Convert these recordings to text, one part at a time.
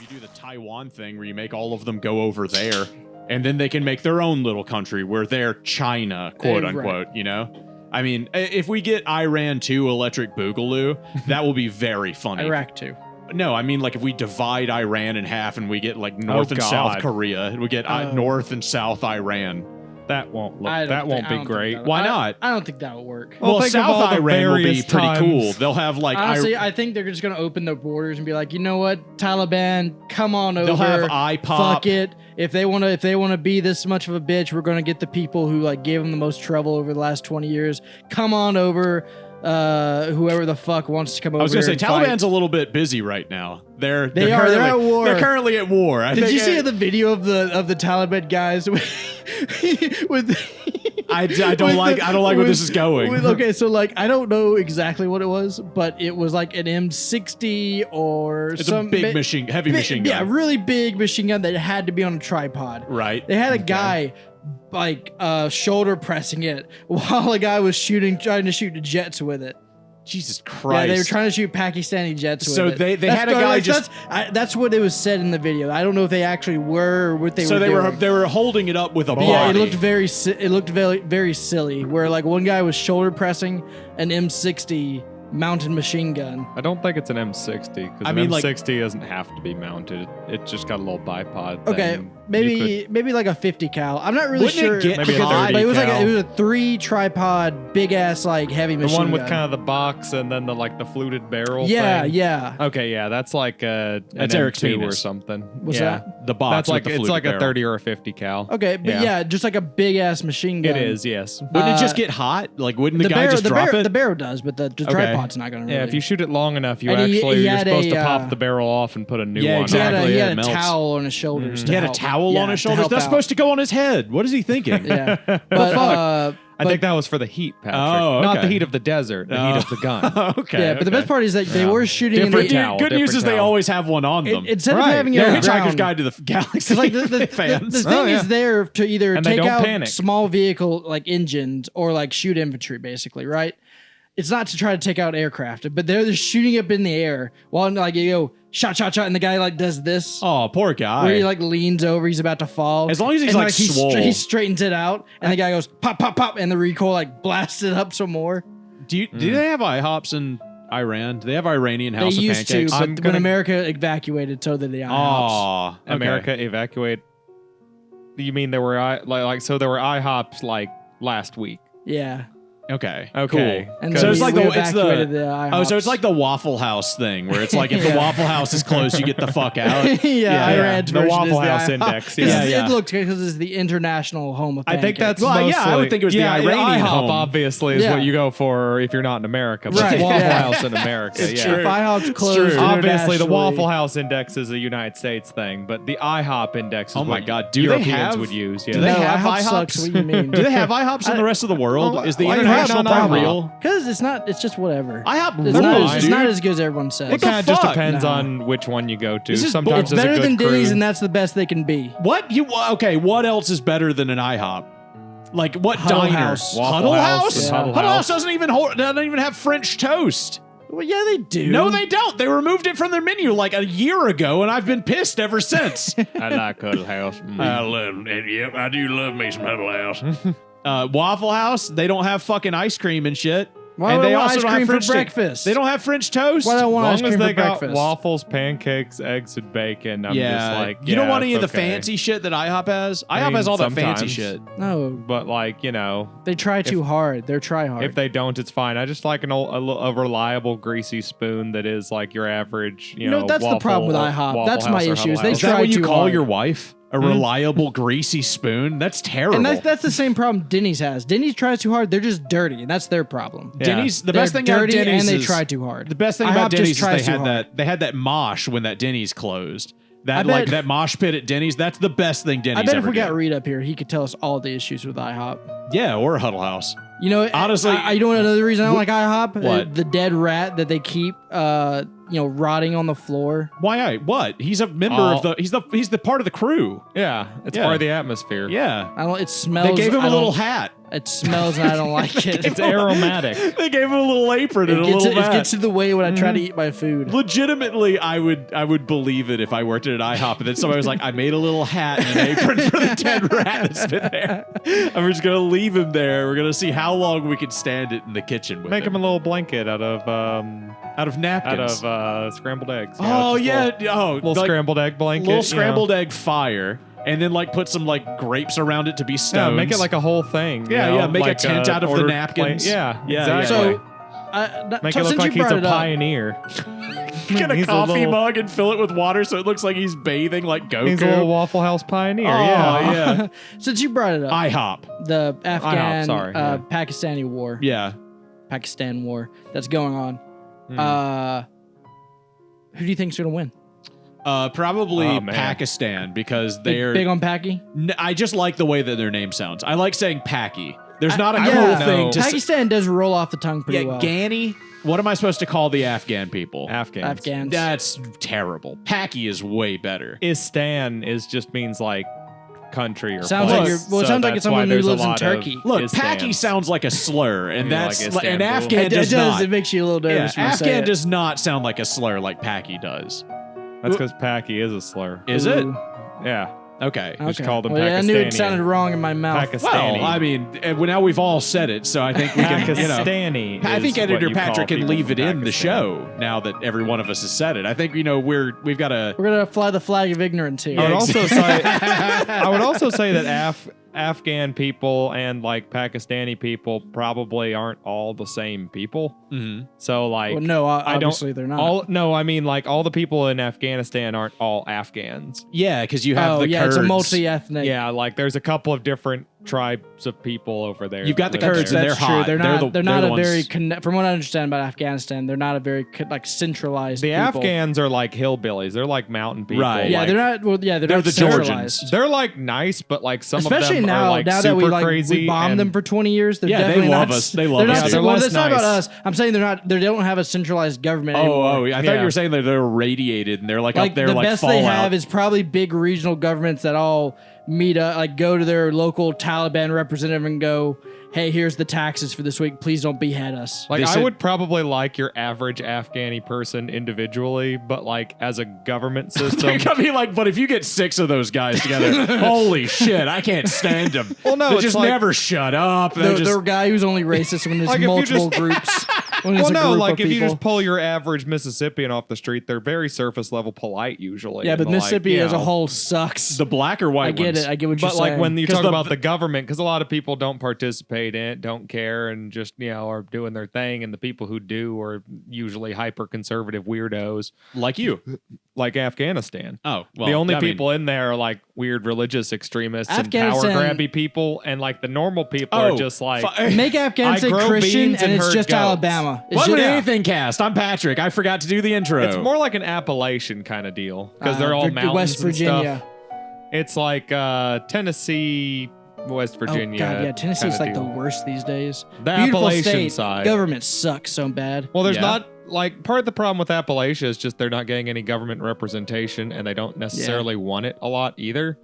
You do the Taiwan thing where you make all of them go over there, and then they can make their own little country where they're China, quote unquote, you know? I mean, if we get Iran 2 Electric Boogaloo, that will be very funny. Iraq 2. No, I mean, like, if we divide Iran in half and we get, like, North and South Korea, we get North and South Iran. That won't be great. Why not? I don't think that will work. Well, South Iran will be pretty cool. They'll have, like... Honestly, I think they're just going to open the borders and be like, you know what, Taliban, come on over. They'll have IPOP. Fuck it. If they want to be this much of a bitch, we're going to get the people who, like, gave them the most trouble over the last 20 years. Come on over. Whoever the fuck wants to come over. I was gonna say Taliban's fight. a little bit busy right now. They're at war. They're currently at war. Did you see the video of the Taliban guys with I don't like where this is going. Okay, so like I don't know exactly what it was, but it was like an M60 or it's a big heavy machine gun. Yeah, really big machine gun that had to be on a tripod. Right. They had a guy like shoulder pressing it while a guy was trying to shoot jets with it. Jesus Christ. Yeah, they were trying to shoot Pakistani jets with so it. they had a guy just... That's what it was said in the video. I don't know if they actually were or what they were doing. So they were holding it up with a body. Yeah, it looked very silly, where like one guy was shoulder pressing an M60 mounted machine gun. I don't think it's an M60 because an M60 doesn't have to be mounted. It just got a little bipod. Okay, maybe like a 50 cal. I'm not really sure. Maybe a 30 but it was cal. it was a 3 tripod big ass like heavy machine gun. The one with kind of the box and then the fluted barrel. Yeah, thing. Yeah. Okay, yeah, that's like an M2 or something. What's that? The box. That's like it's like barrel. a 30 or a 50 cal. Okay, but yeah, just like a big ass machine gun. It is, yes. Wouldn't it just get hot? Like, wouldn't the guy just drop it? The barrel does, but the tripod's not going to. Yeah, really. If you shoot it long enough, you're he supposed to pop the barrel off and put a new one. Exactly. He had a towel on his shoulders. He had a towel on his shoulders. That's supposed to go on his head. What is he thinking? Yeah, but I think that was for the heat, Patrick. Oh, okay. Not the heat of the desert, the heat of the gun. Okay. Yeah, but the best part is that they were shooting Different in the towel. Good news is they always have one on them. Instead of having it Hitchhiker's around, Guide to the Galaxy like the fans. the thing is there to either take out panic. small vehicle like engines or like shoot infantry, basically, right? It's not to try to take out aircraft, but they're shooting up in the air while like you go shot, and the guy like does this. Oh, poor guy. Where he like leans over, he's about to fall. As long as he's like swole. He straightens it out, and the guy goes pop, pop, pop, and the recoil like blasts it up some more. Do they have IHOPs in Iran? Do they have Iranian House of Pancakes? They used to, but when America evacuated, so did the IHOPs. Oh, okay. America evacuate. You mean there were so there were IHOPs like last week? Yeah. Okay. Cool. And so it's like so it's like the Waffle House thing where it's like if the Waffle House is closed, you get the fuck out. Iran's the version Waffle is House the index. It looked because it's the international home of pancakes. I think that's mostly, I would think it was the Iranian IHOP home. Obviously is what you go for if you're not in America. But it's Waffle House in America. It's true. If IHOP's closed, Obviously, the Waffle House index is a United States thing, but the IHOP index is what Europeans would use. Do they have IHOP IHOPs? sucks, what do you mean? Do they have IHOPs in the rest of the world? Is the international part real? Because it's not. It's just whatever. IHOP rules. It's dude. not as good as everyone says. It kind of just depends on which one you go to. Sometimes it's better a good than crew. Denny's, and that's the best they can be. What else is better than an IHOP? Like what Huddle diner? House. Huddle House? Yeah. Huddle House doesn't even have French toast. Well, yeah, they do. No, they don't. They removed it from their menu like a year ago, and I've been pissed ever since. I like Huddle House. I do love me some Huddle House. Waffle House, they don't have fucking ice cream and shit. Why and do they I want also ice don't cream have for French breakfast? They don't have French toast. Why do I want ice As long as cream they for got breakfast? waffles, pancakes, eggs, and bacon, I'm just like, you don't want any of the okay. fancy shit that IHOP has. I IHOP mean, has all that sometimes. fancy shit. No, But like, they try too hard. They're try hard. if they don't, it's fine. I just like a reliable greasy spoon that is like your average, that's the problem with IHOP. That's my issue. Is they Is that try what you too call hard. your wife? A reliable greasy spoon? That's terrible. And that's the same problem Denny's has. Denny's tries too hard. They're just dirty, and that's their problem. Yeah. Denny's, the They're best thing about dirty Denny's and they is, try too hard. The best thing IHOP about Denny's just is tries too hard. they had that mosh when that Denny's closed. I bet- That mosh pit at Denny's, that's the best thing Denny's I bet if ever we got did. Reed up here, he could tell us all the issues with IHOP. Yeah, or Huddle House. You know, Honestly, you know another reason I don't like IHOP? What? The dead rat that they keep, rotting on the floor. Why? What? He's a member of the. He's the part of the crew. Yeah, it's Yeah. part of the atmosphere. Yeah. It smells. They gave him a little hat. It smells and I don't like it. It's aromatic. They gave him a little apron and a little It mat. gets in the way when I try to eat my food. Legitimately, I would believe it if I worked at an IHOP and then somebody was like, I made a little hat and an apron for the dead rat that's been there. And we're just going to leave him there. We're going to see how long we can stand it in the kitchen with Make him a little blanket out of napkins. Out of scrambled eggs. Little scrambled egg blanket. Little scrambled egg fire. And then put some grapes around it to be stones. Yeah, make it like a whole thing. Make a tent out of the napkins. Yeah, exactly. So, make it look like he's a pioneer. Get a coffee mug and fill it with water so it looks like he's bathing like Goku. He's a little Waffle House pioneer. Yeah. Since you brought it up, IHOP. The Afghan Pakistan war. Yeah. Pakistan war that's going on. Who do you think's going to win? Probably Pakistan because they're big on Paki. I just like the way that their name sounds. I like saying Paki. There's not a cool thing to Pakistan does roll off the tongue pretty well. Ghani. What am I supposed to call the Afghan people? Afghans. That's terrible. Paki is way better. Istan just means like country or sounds place. Like it sounds like it's someone who lives in Turkey. Look, Paki sounds like a slur, and that's an Afghan does not. It makes you a little nervous. Afghan does not sound like a slur like Paki does. That's because Paki is a slur. Is it? Yeah. Okay. Just called them Pakistani. I knew it sounded wrong in my mouth. Well, I mean, now we've all said it, so I think we can, Pakistani. I think Editor Patrick can leave it in the show now that every one of us has said it. I think we're gonna fly the flag of ignorance here. I would also say that Afghan people and Pakistani people probably aren't all the same people. Mm-hmm. So obviously they're not. All the people in Afghanistan aren't all Afghans. Yeah, because you have the Kurds. It's a multi-ethnic. Yeah, there's a couple of different tribes of people over there. You've got the Kurds and they're hot. They're not a very from what I understand about Afghanistan, they're not a very centralized. The people. Afghans are like hillbillies. They're like mountain people. Right. Yeah, they're not. Well, yeah, they're not the centralized. Georgians. They're nice, but some especially of them now are that super we crazy. We bombed them for 20 years. They're definitely they love us. They love us. They're less it's not nice. about us. I'm saying they're not. They don't have a centralized government anymore. I thought you were saying that they're radiated and they're up there the like best Fallout. they have is probably big regional governments that all meet up, go to their local Taliban representative and go, hey, here's the taxes for this week. Please don't behead us. I would probably like your average Afghani person individually, but as a government system. I mean, but if you get 6 of those guys together, holy shit, I can't stand them. Well, no, they just never shut up. They're a guy who's only racist when there's multiple groups. If you just pull your average Mississippian off the street, they're very surface level polite usually. Yeah, but Mississippi as a whole sucks. The black or white ones. I get what you're saying. But when you talk about the government, because a lot of people don't participate in it, don't care, and just are doing their thing, and the people who do are usually hyper conservative weirdos like you, like Afghanistan. Oh, well, the only people in there are weird religious extremists and power grabby people, and the normal people are just make Afghanistan Christian, and it's just Alabama. Welcome to AnythingCast. I'm Patrick. I forgot to do the intro. It's more like an Appalachian kind of deal because they're all mountains West Virginia. And stuff. It's like Tennessee, West Virginia. Oh God, yeah, Tennessee's the worst these days. The Beautiful Appalachian state. side. Government sucks so bad. Well, there's not part of the problem with Appalachia is just they're not getting any government representation, and they don't necessarily want it a lot either.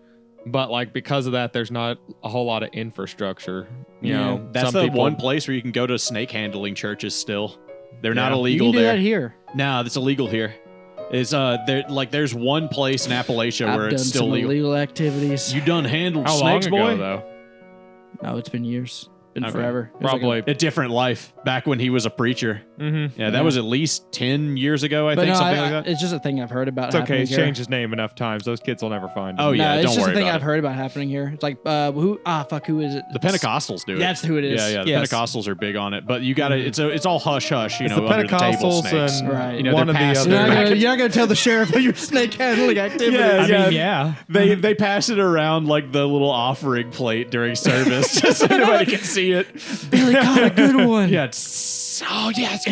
But because of that, there's not a whole lot of infrastructure. You know, that's the one place where you can go to snake handling churches. Still, they're not illegal. You can do there. that here. No, that's illegal here. Is there's one place in Appalachia where it's still legal. Illegal activities. You done handled How snakes, long ago, boy? though? No, it's been years. Been forever. Probably a different life back when he was a preacher. Mm-hmm. Yeah, that was at least 10 years ago, I think, something like that. It's just a thing I've heard about. It's okay. He's changed his name enough times. Those kids will never find him. Oh, yeah, it's don't just worry a thing about I've heard about happening here. It's who is it? The Pentecostals do it. That's who it is. Yeah, the Pentecostals are big on it. But you gotta, it's all hush-hush, it's under the table snakes. And right. One of the other. You're not going to tell the sheriff about your snake handling activity. They pass it around like the little offering plate during service just so nobody can see it. Billy caught a good one. Yeah, it's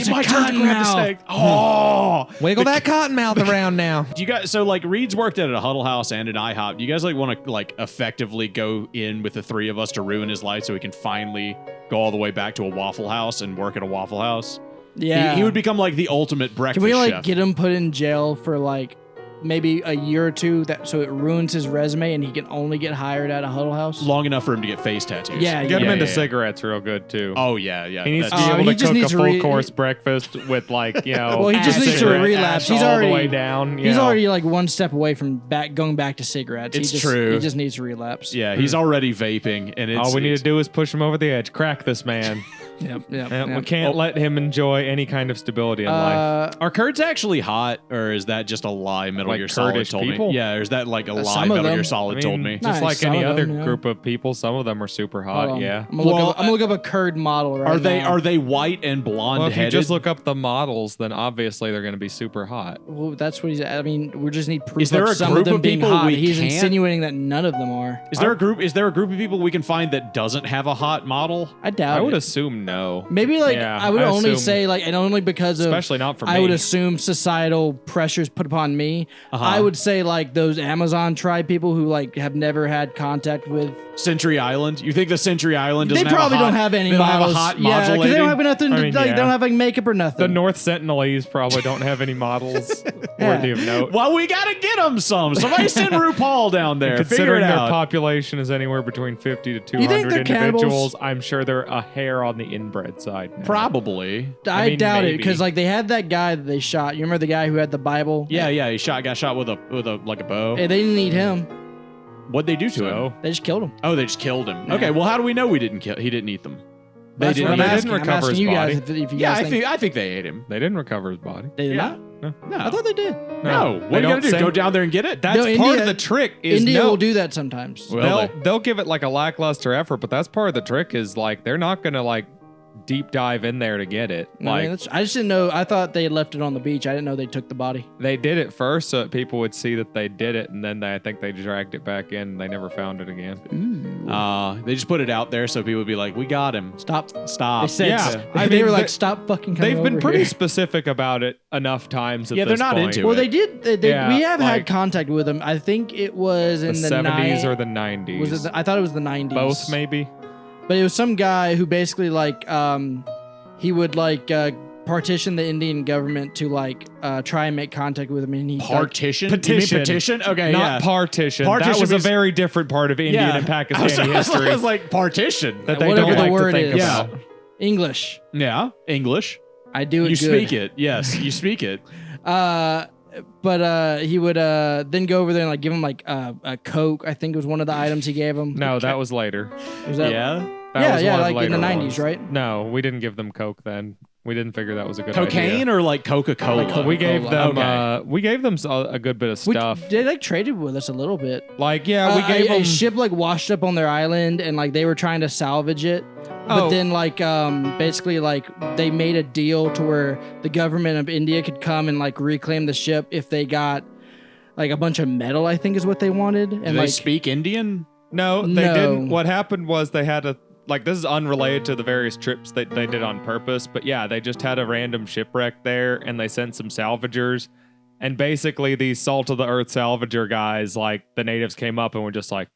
my turn to grab the snake. Oh, wiggle that cotton mouth around now. Do you guys? So Reed's worked at a Huddle House and an IHOP. Do you guys want to effectively go in with the 3 of us to ruin his life so he can finally go all the way back to a Waffle House and work at a Waffle House? Yeah, he would become the ultimate breakfast chef. Can we chef. get him put in jail for maybe a year or two, so it ruins his resume and he can only get hired at a Huddle House. Long enough for him to get face tattoos. Yeah, Get him into yeah. cigarettes real good too. Oh yeah. He needs to That's- be able he to just cook a needs to full course breakfast with like, Well, he just needs to cigarette relapse. ash He's all already the way down. He's already like one step away from going back to cigarettes. It's he just, true. He just needs to relapse. Yeah, he's already vaping, and all we need to do is push him over the edge, crack this man. Yep. We can't let him enjoy any kind of stability in life. Are Kurds actually hot, or is that just a lie Metal Like Gear Solid Kurdish told people? me? Yeah, or is that like a lie some of Metal Gear them. Solid told me? Just Nah, like some any of other them, yeah. group of people, some of them are super hot. Hold on. Yeah. I'm gonna look up a Kurd model right now. Are they white and blonde Well, if you headed? just look up the models, then obviously they're going to be super hot. Well, that's what he's. I mean, we just need proof Is there of a some group of them of being people hot. we He's can't- insinuating that none of them are. Is there a group of people we can find that doesn't have a hot model? I doubt I would it. assume no. Maybe like Yeah, I would I only assume- say like, and only because of Especially not for I me. would assume societal pressures put upon me. Uh-huh. I would say like those Amazon tribe people who like have never had contact with. Century Island? You think the Century Island doesn't They probably have a hot, don't have any they don't have models. a hot Yeah, because they don't have nothing. I mean, They yeah. don't have like makeup or nothing. The North Sentinelese probably don't have any models worthy of note. Well, we gotta get them some. Somebody send RuPaul down there. Figure Considering it their out. population is anywhere between 50 to You think 200 they're cannibals? individuals, I'm sure they're a hair on the inbred side. now. Probably. I mean, doubt it maybe. because like they had that guy that they shot. You remember the guy who had the Bible? Yeah. He got shot with a like a bow. Hey, they didn't need him. What'd they do to him? They just killed him. Oh, they just killed him. Yeah. Okay, well, how do we know he didn't eat them? That's didn't what I'm eat him? asking. I'm recover asking his you guys body. if you Yeah, guys think I think they ate him. They didn't recover his body. they did not. No. I thought they did. No. What They are you don't gonna do? send- Go down there and get it? That's No, part India- of the trick. Is India no, will do that sometimes. Well, they'll give it like a lackluster effort, but that's part of the trick. Is like they're not gonna like deep dive in there to get it. I Like mean, I just didn't know. I thought they had left it on the beach. I didn't know they took the body. they did it first so that people would see that they did it, and then I think they dragged it back in. They never found it again. they just put it out there so people would be like, "We got him." Stop. Stop. They said. Yeah. They, I they mean, were like, they- "Stop fucking coming They've been over pretty here." specific about it enough times. At Yeah, they're this not point. into Well, it. they did. Yeah, we have had like- contact with them. I think it was in the the 70s ni- or the 90s. Was it? I thought it was the 90s. Both maybe. But it was some guy who basically like he would like partition the Indian government to like try and make contact with him, and he Partition? Petition. You mean petition? Okay, Not yeah. partition. Partition That was means- a very different part of Indian and Pakistani history I was like, partition. that they whatever don't the like word to think is. about. English. Yeah, English. I do it. You good. speak it. Yes, you speak it. But he would then go over there and like give him like a Coke. I think was one of the items he gave him. No, that was later. Was that? Yeah. That Yeah, was yeah, one of like in the later 90s, ones. right? No, we didn't give them Coke then. We didn't figure that was a good Cocaine idea. or like Coca-Cola? Like We gave them Okay. we gave them a good bit of We, stuff. they like traded with us a little bit. Like yeah, we gave a them ship like washed up on their island, and like they were trying to salvage it. But Oh. then like basically like they made a deal to where the government of India could come and like reclaim the ship if they got like a bunch of metal, I think is what they wanted. And Do they like speak Indian? No, they No. didn't. What happened was they had a like this is unrelated to the various trips that they did on purpose, but yeah, they just had a random shipwreck there and they sent some salvagers. And basically these salt of the earth salvager guys, like the natives came up and were just like,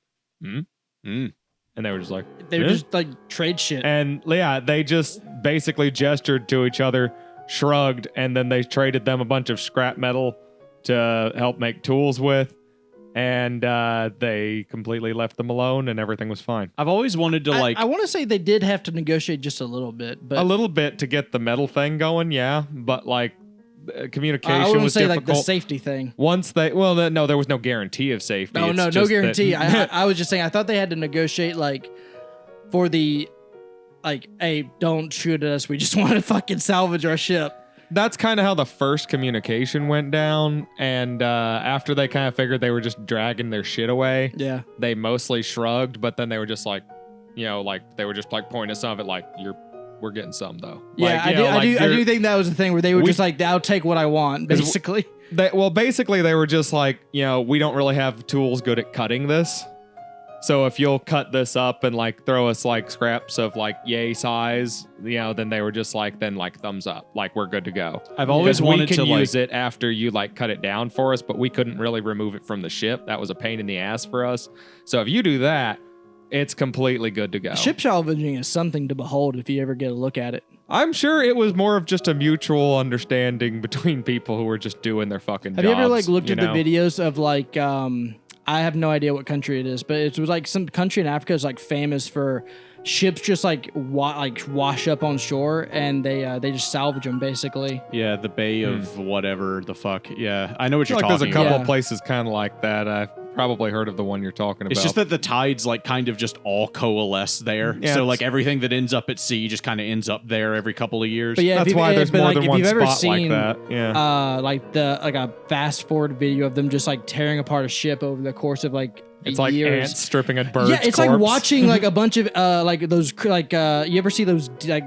and they were just like, they were "Eh?" just like trade shit. And yeah, they just basically gestured to each other, shrugged, and then they traded them a bunch of scrap metal to help make tools with. And they completely left them alone, and everything was fine. I've always wanted to like. I want to say they did have to negotiate just a little bit, but A little bit to get the metal thing going, yeah, but like communication I wouldn't was say difficult. like the safety thing. Once they, no, there was no guarantee of safety. No, It's no just that- guarantee. I was just saying. I thought they had to negotiate like for the like, hey, don't shoot at us. We just want to fucking salvage our ship. That's kind of how the first communication went down, and after they kind of figured they were just dragging their shit away, Yeah. they mostly shrugged, but then they were just like, like they were just like pointing some of it, like we're getting some though. Yeah, Like, I do think that was the thing where they were We- just like, I'll take what I want, 'Cause basically. Basically they were just like, we don't really have tools good at cutting this. So if you'll cut this up and like throw us like scraps of like yay size, then they were just like, then like thumbs up, like we're good to go. I've always Because we wanted can to use like. it after you like cut it down for us, but we couldn't really remove it from the ship. That was a pain in the ass for us. So if you do that, it's completely good to go. Ship salvaging is something to behold if you ever get a look at it. I'm sure it was more of just a mutual understanding between people who were just doing their fucking Have jobs. you ever like looked at know? the videos of like I have no idea what country it is, but it was like some country in Africa is like famous for ships just like wash up on shore and they just salvage them basically. Yeah, the Bay of whatever the fuck. Yeah, I know what I feel you're like there's talking a couple about. Yeah. places kind of like that. I've probably heard of the one you're talking about. It's just that the tides like kind of just all coalesce there. Yeah, So like everything that ends up at sea just kind of ends up there every couple of years. But yeah, That's if you've- why there's but, more like, than if one you've ever spot seen, like that. Yeah. like a fast forward video of them just like tearing apart a ship over the course of like It's like years. ants stripping a bird's Yeah, it's corpse. like watching like a bunch of like those like you ever see those like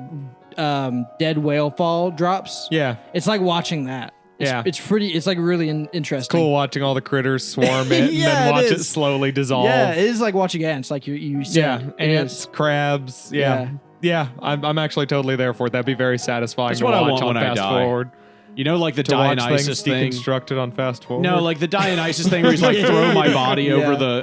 dead whale fall drops? Yeah. It's like watching that. Yeah. It's pretty. It's like really interesting. Cool watching all the critters swarm it and Yeah, then it watch it is. slowly dissolve. Yeah, it is like watching ants. Like you see. Yeah, it ants, is. crabs. Yeah. Yeah. I'm actually totally there for it. That'd be very satisfying That's to what I watch want on when I Fast die. Forward. You know, like the To watch things Dionysus thing. deconstructed on Fast Forward. No, like the Dionysus thing where he's like throw my body Yeah.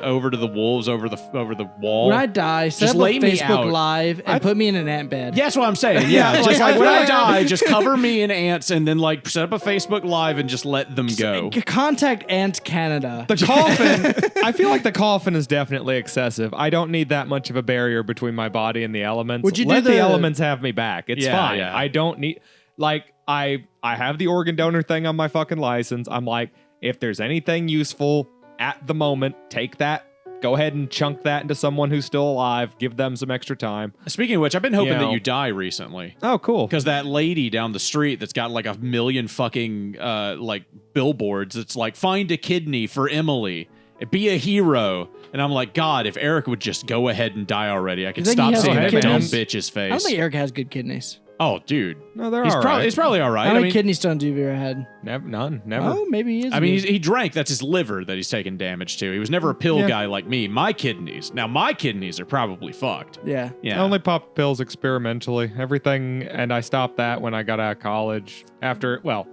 over to the wolves over the wall. When I die, set Just up a lay me Facebook out. Live and put me in an ant bed. Yeah, that's what I'm saying. Yeah, just like when I die, just cover me in ants and then like set up a Facebook Live and just let them go. Contact Ant Canada. The coffin, I feel like the coffin is definitely excessive. I don't need that much of a barrier between my body and the elements. Would you do Let the the- elements have me back. It's Yeah, fine. yeah. I don't need, like, I have the organ donor thing on my fucking license. I'm like, if there's anything useful at the moment, take that. Go ahead and chunk that into someone who's still alive. Give them some extra time. Speaking of which, I've been hoping You know. that you die recently. Oh, cool. Because that lady down the street that's got like a million fucking like billboards, it's like find a kidney for Emily, be a hero, and I'm like, God, if Eric would just go ahead and die already, I could You think he stop has seeing good that dumb kidneys? bitch's I don't face. think Eric has good kidneys. Oh, dude, No, they're he's all probably right. it's probably all right. How I many mean, kidney stones have you ever had? None. Never. Oh, maybe he is. I mean, good. he drank. That's his liver that he's taking damage to. He was never a pill Yeah. guy like me. My kidneys are probably fucked. Yeah. Yeah. I only popped pills experimentally. Everything, and I stopped that when I got out of college. After, well,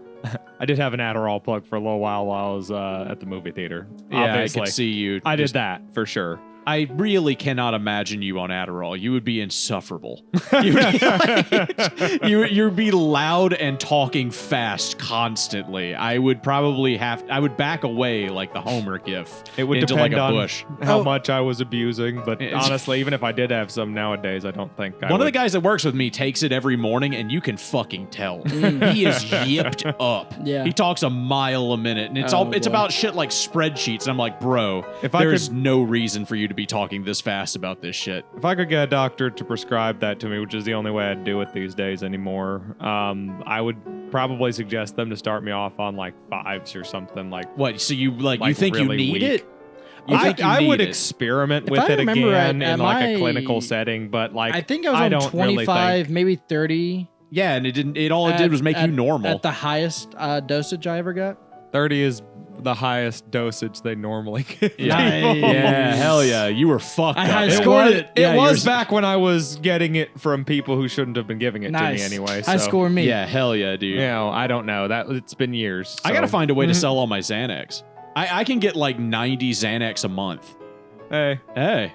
I did have an Adderall plug for a little while I was at the movie theater. Yeah, Obviously. I could see you. I did just- that for sure. I really cannot imagine you on Adderall. You would be insufferable. You'd be, you'd be loud and talking fast constantly. I would probably I would back away like the Homer gif It would into depend like a on bush. how Oh. much I was abusing, but It's- honestly, even if I did have some nowadays, I don't think I One of the would. guys that works with me takes it every morning, and you can fucking tell. He is yipped up. Yeah. He talks a mile a minute, and it's Oh, it's boy. about shit like spreadsheets. And I'm like, bro, If I there's could- no reason for you to be talking this fast about this shit. If I could get a doctor to prescribe that to me, which is the only way I'd do it these days anymore, I would probably suggest them to start me off on like 5s or something like. What? So you you Like, think really you need weak. it? You think you I need would it? experiment If with I it remember again right, in like my- a clinical setting, but like I think I was on don't really 25, think. maybe 30. Yeah, and it didn't. It all it did was make you normal. At the highest dosage I ever got. 30 is the highest dosage they normally give. yeah, Nice. yeah, hell yeah, you were fucked I up. had It scored was, it. Yeah, it was yours- back when I was getting it from people who shouldn't have been giving it Nice. to me anyway. High So, score me. Yeah, hell yeah, dude. You know, I don't know. It's been years. I gotta so- find a way to sell all my Xanax. I can get like 90 Xanax a month. Hey. Hey,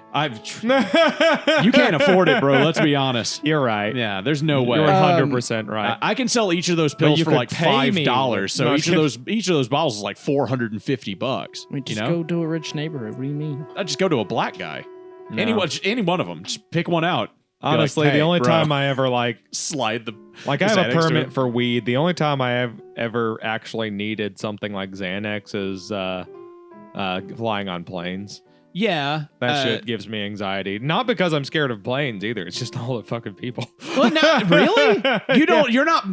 you can't afford it, bro. Let's be honest. You're right. Yeah, there's no way. You're Um, 100% right. I can sell each of those pills you for could like pay me. $5. So No, each of those bottles is like $450. I mean, just you know, go to a rich neighborhood. What do you mean? I just go to a black guy. No. Any one of them. Just pick one out. Be like, Honestly, "Hey, the only bro." time I ever like slide the I have a Xanax to permit him. for weed. The only time I have ever actually needed something like Xanax is flying on planes. Yeah, That shit gives me anxiety. Not because I'm scared of planes either. It's just all the fucking people. Well, no, really? You don't. You're not.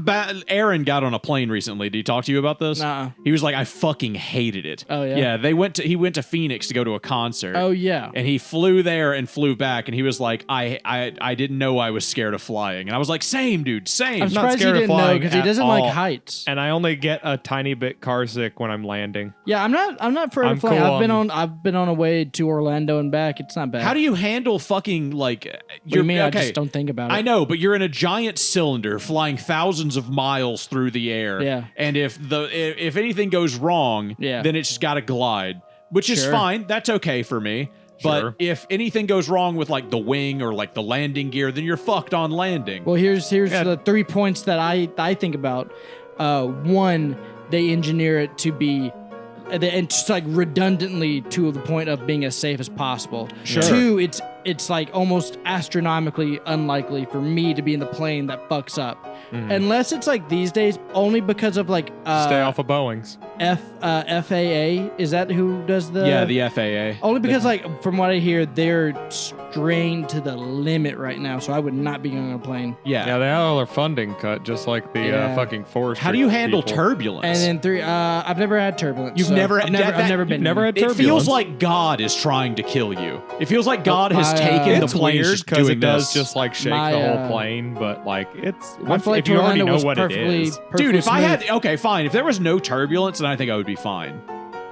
Aaron got on a plane recently. Did he talk to you about this? Nuh-uh. He was like, I fucking hated it. Oh, yeah? Yeah. He went to Phoenix to go to a concert. Oh, yeah. And he flew there and flew back, and he was like, I didn't know I was scared of flying, and I was like, same, dude, same. I'm not surprised he scared of didn't know flying because he at doesn't all. like heights. And I only get a tiny bit car sick when I'm landing. Yeah, I'm not afraid I'm of flying. cool, I've been on a way to Orlando and back. It's not bad. How do you handle fucking like? What do you mean? okay. I just don't think about it. I know, but you're in a giant cylinder flying thousands of miles through the air. Yeah. And if anything goes wrong, Yeah. then it's just got to glide, which is Sure. fine. That's okay for me. But Sure. if anything goes wrong with like the wing or like the landing gear, then you're fucked on landing. Well, here's the 3 points that I think about. One, they engineer it to be, and just like redundantly to the point of being as safe as possible. Sure. 2, it's like almost astronomically unlikely for me to be in the plane that fucks up, unless it's like these days, only because of like Stay off of Boeings. FAA. Is that who does the? Yeah, the FAA. Only because, like, from what I hear, they're strained to the limit right now, so I would not be going on a plane. Yeah. Yeah, they had all their funding cut, just like the Yeah. fucking forest. How do you handle people. turbulence? And then 3, I've never had turbulence. You've so never- I've never, that- I've never you've been. never had It turbulence. feels like God is trying to kill you. It feels like God has taken the It's plane weird just because doing it does this. just like shake My, the whole plane, but like it's My flight if to you already Orlando know was what it perfectly, is. perfectly Dude, if I smooth. had okay, fine. If there was no turbulence, then I think I would be fine.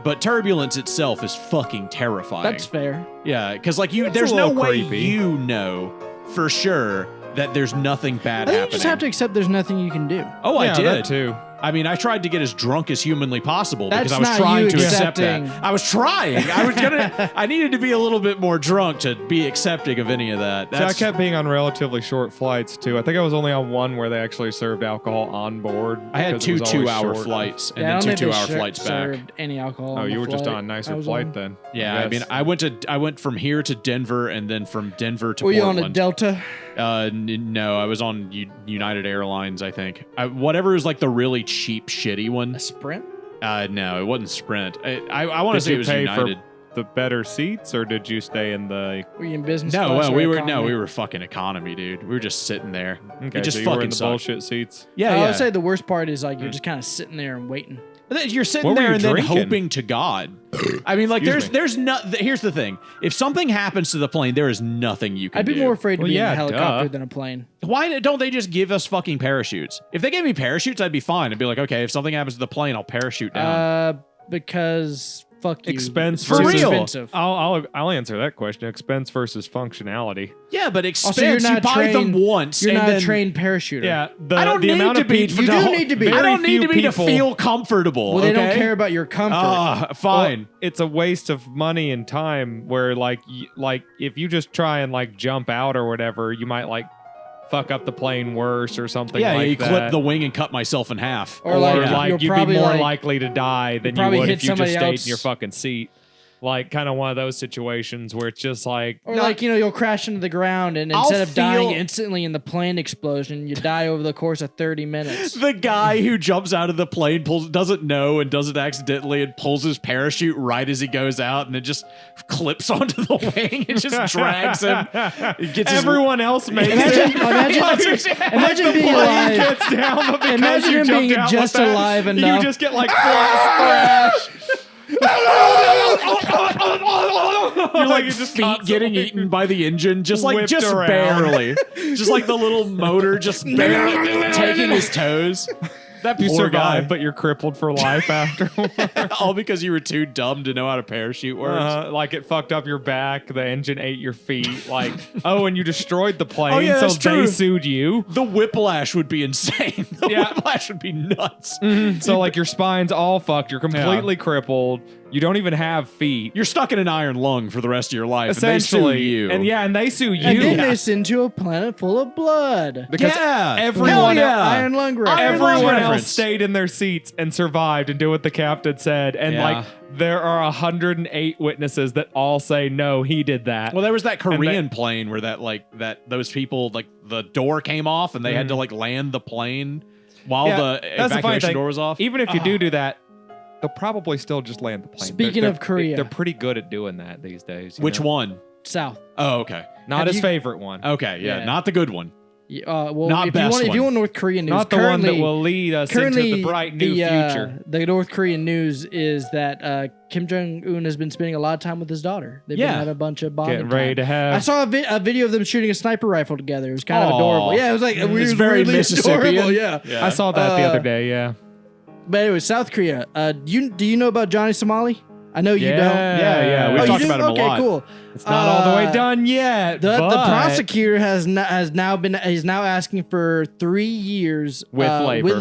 But turbulence itself is fucking terrifying. That's fair. Yeah, because like you, It's a there's no little way creepy. you know for sure that there's nothing bad I think happening. you just have to accept there's nothing you can do. Oh, I Yeah, did that too. I mean, I tried to get as drunk as humanly possible because That's I was not trying you to accept accepting. that. I was trying. I was gonna. I needed to be a little bit more drunk to be accepting of any of that. So I kept being on relatively short flights too. I think I was only on one where they actually served alcohol on board. I had because it 2 was always 2-hour short. flights and Yeah, I then don't 2 think 2-hour they flights back. served any alcohol. Oh, on you the were just flight on a I nicer was flight on. then. Yeah, I mean, I went from here to Denver and then from Denver to Were you Portland. on a Delta? No, I was on United Airlines. I think whatever is like the really cheap, shitty one. A Sprint? No, it wasn't Sprint. I want to Did say you it was pay United. for the better seats, or did you stay in the? Were you in business No, class? well, or we were economy? fucking economy, dude. We were just sitting there. Okay, it just so you were fucking in the sucked. bullshit seats. Yeah, I yeah. would say the worst part is like you're just kind of sitting there and waiting. You're sitting What were there you and then drinking? hoping to God. I mean, like Excuse me. there's no. Here's the thing: if something happens to the plane, there is nothing you can I'd be do. more afraid to Well, be in yeah, a helicopter duh. than a plane. Why don't they just give us fucking parachutes? If they gave me parachutes, I'd be fine. I'd be like, okay, if something happens to the plane, I'll parachute down. Because fuck you. Expense For versus real. Expensive. I'll answer that question. Expense versus functionality. Yeah, but Also, you're expense, you not buy them trained- once. You're and not then, a trained parachuter. Yeah, I don't the need amount to of be. people. You do need to be. I don't Very need to few be to people- feel comfortable. Well, they okay? don't care about your comfort. Fine. Well, it's a waste of money and time. Where like if you just try and like jump out or whatever, you might like fuck up the plane worse or something. Yeah, like you that. clip the wing and cut myself in half. Or Or like, like you'll you'd probably be more like, likely to die than you probably would hit if you just somebody stayed else. in your fucking seat. Like kind of one of those situations where it's just like Or not- like, you'll crash into the ground and I'll instead of dying feel- instantly in the plane explosion, you die over the course of 30 minutes. The guy who jumps out of the plane doesn't know and does it accidentally and pulls his parachute right as he goes out and it just clips onto the wing and just drags him. It gets his- everyone else makes Imagine, it. imagine being alive. Gets down, but because Imagine you him jumped being out just with that, alive enough. You just get like thrash. You're like You just feet getting constantly eaten by the engine, just whipped around. barely, just like the little motor just barely taking his toes. That You poor survive, guy. but you're crippled for life after. All because you were too dumb to know how to parachute works. Like it fucked up your back, the engine ate your feet. Like, oh, and you destroyed the plane, Oh, yeah, so that's they true. sued you. The whiplash would be insane. The Yeah. whiplash would be nuts. So like your spine's all fucked. You're completely crippled. You don't even have feet. You're stuck in an iron lung for the rest of your life. Essentially, and they sue you. and they sue you. And then they send to a planet full of blood. Because yeah, everyone- Hell yeah. Iron lung grip. Iron lung everyone else reference. stayed in their seats and survived and did what the captain said. And Yeah. like there are 108 witnesses that all say no, he did that. Well, there was that And Korean plane where those people like the door came off and they had to like land the plane while Yeah, the that's the funny evacuation thing. door was off. Even if you do that, they'll probably still just land the plane. Speaking of Korea. they're pretty good at doing that these days. you Which know? one? South. Oh, okay. Not Have his you- favorite one. Okay, yeah, Yeah. not the good one. Well, Not if you best want, if one. you want North Korean news, Not the one that currently- will lead us into Currently, the bright new future. The North Korean news is that Kim Jong Un has been spending a lot of time with his daughter. They've Yeah. been having a bunch of bonding Getting ready time. to have. I saw a video of them shooting a sniper rifle together. It was kind of Aw. adorable. Yeah, it was like it was very weirdly Mississippian. adorable. Yeah. Yeah. I saw that the Uh, other day. Yeah. But anyway, South Korea. Do you know about Johnny Somali? I know you don't. Yeah, we've Oh, talked you do? about him a Okay, lot. cool. It's not all the way Uh, done yet. The but prosecutor he's now asking for 3 years With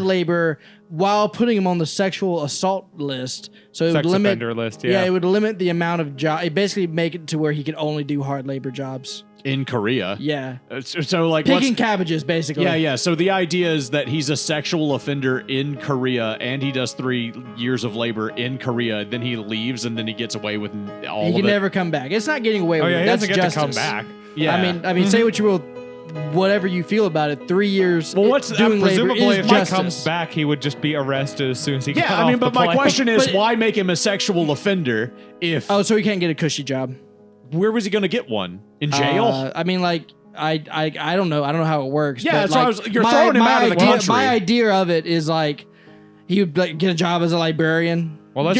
labor. while putting him on the sexual assault list. So it would Sex limit offender list, it would limit the amount of job. It basically make it to where he could only do hard labor jobs. In Korea. Yeah. So like Picking cabbages, basically. Yeah. So the idea is that he's a sexual offender in Korea and he does 3 years of labor in Korea. Then he leaves and then he gets away with all He of can it. never come back. It's not getting away with yeah, it. he That's doesn't get justice. to come back. Yeah. I mean, say what you will, whatever you feel about it. 3 years. Well, what's doing labor Presumably, is if he justice. comes back, he would just be arrested as soon as he got Yeah, off I mean, but the my plane. question is, But- why make him a sexual offender if Oh, so he can't get a cushy job. where was he going to get one? In jail? I mean, like, I don't know. I don't know how it works. Yeah, but, that's why like, you're throwing him out of the idea, country. My idea of it is like he would like get a job as a librarian. Well,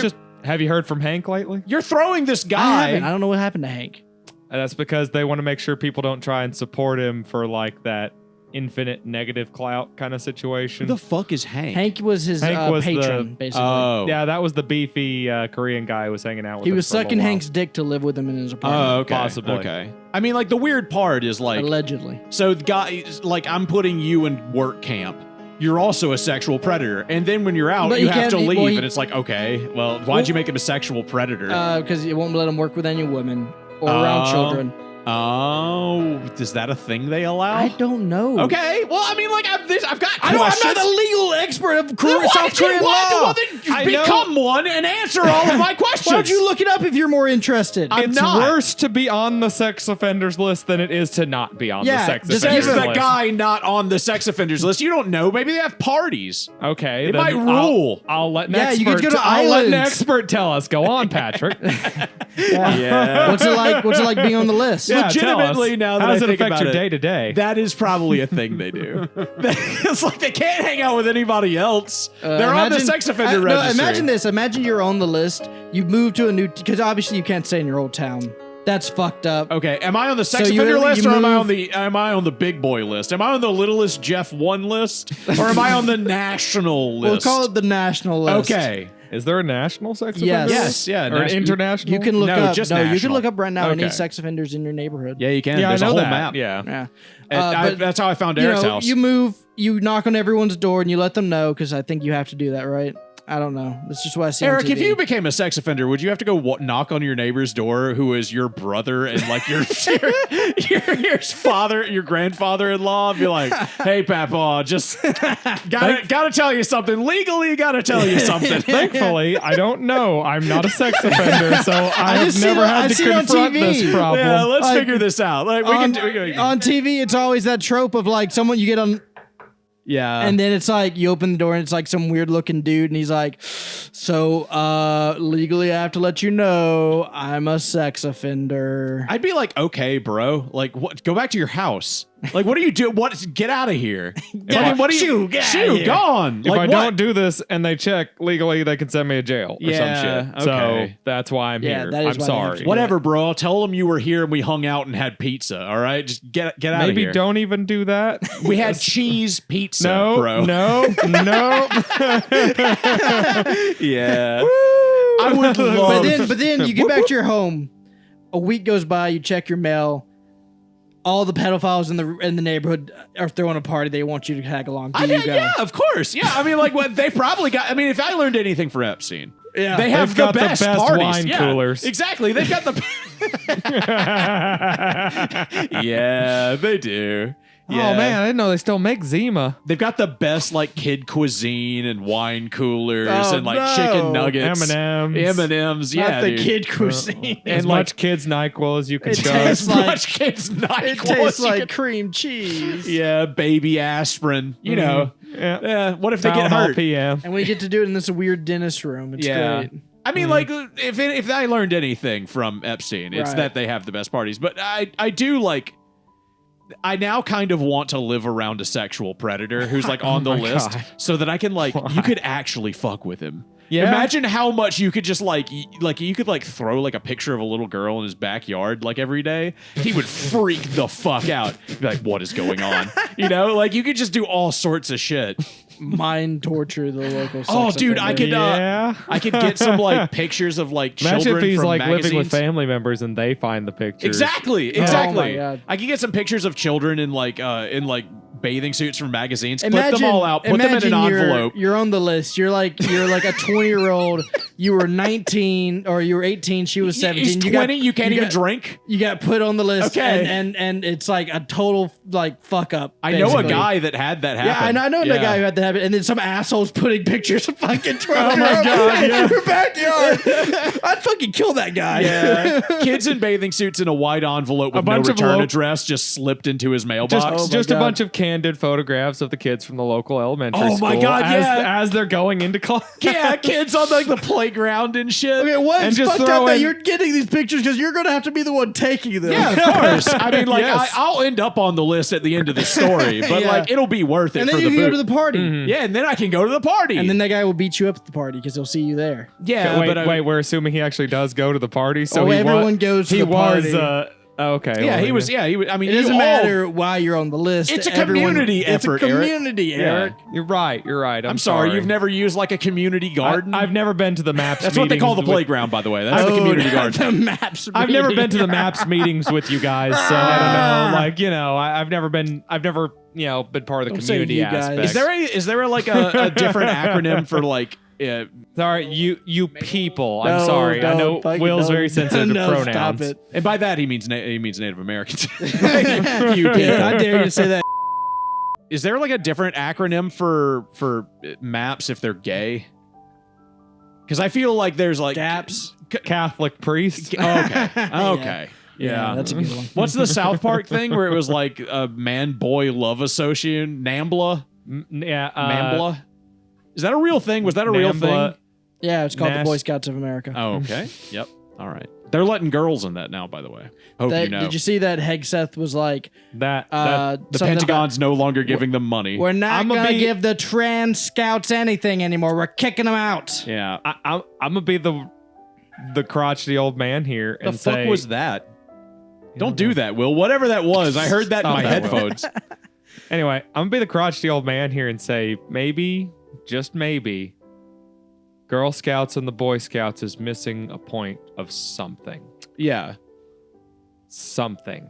have you heard from Hank lately? You're throwing this I guy. haven't. I don't know what happened to Hank. That's because they want to make sure people don't try and support him for like that infinite negative clout kind of situation. Who the fuck is Hank? Hank was his Hank was patron, basically. Oh. Yeah, that was the beefy Korean guy who was hanging out with He him was for a little sucking while. Hank's dick to live with him in his apartment. Oh, okay. Possibly. Okay. I mean, like, the weird part is, like, Allegedly. so the guy, like, I'm putting you in work camp. You're also a sexual predator. And then when you're out, But you he have to can't- leave. well, he- and it's like, okay, well, why'd you make him a sexual predator? Because you won't let him work with any women or around children. Oh, is that a thing they allow? I don't know. Okay. Well, I mean, like, I've got I'm questions. not the legal expert of Then why South did you- Korean why- law. Well, then I know. become one and answer all of my questions. Why don't you look it up if you're more interested? I'm It's not. worse to be on the sex offenders list than it is to not be on Yeah, the sex just offenders Says give the list. guy not on the sex offenders list. You don't know. Maybe they have parties. Okay, It then might rule. I'll let an Yeah, you could expert. go to I'll let an islands. expert tell us. Go on, Patrick. Yeah. What's it like? What's it like being on the list? Yeah, Legitimately, tell us. now that how does I it think affect about your it, day to day? That is probably a thing they do. It's like they can't hang out with anybody else. They're on the sex offender registry. Imagine this. Imagine you're on the list. You move to a new because obviously you can't stay in your old town. That's fucked up. Okay, am I on the sex So you- offender you list or am move- am I on the big boy list? Am I on the littlest Jeff 1 list or am I on the national list? We'll call it the national list. Okay. Is there a national sex Yes. offender Yes, list? yeah, Or an international? You can look No, up. just you can national. look up right now any Okay. sex offenders in your neighborhood. Yeah, you can. Yeah, There's I know a whole that. map. Yeah. Yeah. And that's how I found You Eric's know, house. you move, you knock on everyone's door, and you let them know because I think you have to do that, right? I don't know. That's just what I see. Eric, on if TV. you became a sex offender, would you have to go knock on your neighbor's door, who is your brother and like your father, your grandfather-in-law, and be like, "Hey, Papa, just gotta tell you something. Legally, gotta tell you something." Thankfully, I don't know. I'm not a sex offender, so I have just see never it- had I to see it on confront TV. this problem. Yeah, let's Like, figure this out. Like on, we can. on TV, it's always that trope of like someone you get on, Yeah, and then it's like you open the door and it's like some weird looking dude, and he's like, "So, legally, I have to let you know I'm a sex offender." I'd be like, "Okay, bro. Like, what? Go back to your house. Like, what do you do? What? Get out of here. What do you? Get outta Shoo, here. gone. If like, I what? don't do this and they check legally, they can send me to jail or Yeah, some shit. okay. So that's why I'm Yeah, here. that is I'm why they have sorry. to- Whatever, bro. I'll tell them you were here and we hung out and had pizza. All right, just get out of Maybe here. don't even do that. We had cheese pizza, no, bro. no, no. Yeah. I would love. But then you get back to your home. A week goes by. You check your mail. All the pedophiles in the neighborhood are throwing a party. They want you to tag along. Do I you mean, go? yeah, of course. Yeah, I mean, like, what they probably got. I mean, if I learned anything from Epstein, Yeah. they have They've got the best best parties. wine Yeah, coolers. Exactly. They've got the. Yeah, they do. Yeah. Oh man, I didn't know they still make Zima. They've got the best like kid cuisine and wine coolers Oh, and like no. chicken nuggets, M&Ms. M&Ms. Yeah, Not the dude. kid cuisine. As And, like, much kids NyQuil as you can It shove. tastes As like- much kids not It tastes like cream cheese. yeah, baby aspirin. You know, Yeah. yeah. What if they get Tylenol hurt? PM. And we get to do it in this weird dentist room. It's Yeah. great. I mean, like, if I learned anything from Epstein, it's Right. that they have the best parties. But I do like. I now kind of want to live around a sexual predator who's like on the my list, God. so that I can like you could actually fuck with him. Yeah. Imagine how much you could just like you could like throw like a picture of a little girl in his backyard like every day. He would freak the fuck out. Be like, what is going on? You know, like you could just do all sorts of shit. Mind torture the local. Oh, sex dude, I offender. could Yeah. I could get some like pictures of like Imagine children if he's from like magazines. living with family members and they find the pictures. Exactly, Oh exactly. my God. I could get some pictures of children in like bathing suits from magazines, clip them all out, put them in an imagine envelope. You're on the list. You're like a 20-year-old. You were 19 or you were 18. She was 17. He's 20. You can't even drink. You got put on the list. Okay. And it's like a total like fuck up. I know a basically. guy that had that happen. Yeah, I know the guy who had that happen. And then some assholes putting pictures of fucking 12 Oh my God, in your backyard. I'd fucking kill that guy. Yeah. Kids in bathing suits in a white envelope with no bunch of return address just slipped into his mailbox. Just a God. bunch of candid photographs of the kids from the local elementary Oh school. my God, as they're going into class. Yeah, kids on like the playground and shit. Okay, what's And just fucked throw up that in- you're getting these pictures because you're going to have to be the one taking them. Yeah, of course. I mean, like, Yes. I'll end up on the list at the end of the story, but Yeah. like, it'll be worth it And for then the you can go boot. to the party. Yeah, and then I can go to the party. And then that guy will beat you up at the party because he'll see you there. yeah, wait, we're assuming he actually does go to the party. So Everyone goes to he the party. was. Okay. yeah, well, he was. Yeah, he was. I mean, It doesn't you all- matter why you're on the list. It's a community effort, It's a Eric. community, Eric. You're right. I'm sorry, you've never used like a community garden. I've never been to the maps. That's what they call the meetings with- playground, by the way. That's the community garden. The maps. I've never meeting. been to the maps meetings with you guys, so I don't know. Like, I've never been part of the Don't say community you guys. aspect. Is there like a different acronym for like? Sorry, you people. I'm No, sorry. I know fucking Will's no. very sensitive to No, pronouns. Stop it. And by that he means Native Americans. You yeah, I dare you to say that. Is there like a different acronym for maps if they're gay? Because I feel like there's like Gaps. Catholic priest. Okay. Yeah. That's a good one. What's the South Park thing where it was like a man-boy love association? NAMBLA? NAMBLA? Is that a real thing? Was that a real thing? Yeah, it's called the Nash- Boy Scouts of America. Oh, okay. Yep. All right. They're letting girls in that now, by the way. Hope That- you know. Did you see that Hegseth was like, That the something Pentagon's no longer giving them money. we're not I'ma going to be- give the trans scouts anything anymore. We're kicking them out. Yeah. I'm gonna be the crotchety old man here The and fuck say, was that? Don't do that, Will. Whatever that was, I heard that in Stop my that, Will. headphones. Anyway, I'm gonna be the crotchety old man here and say maybe, just maybe, Girl Scouts and the Boy Scouts is missing a point of something. Yeah. Something.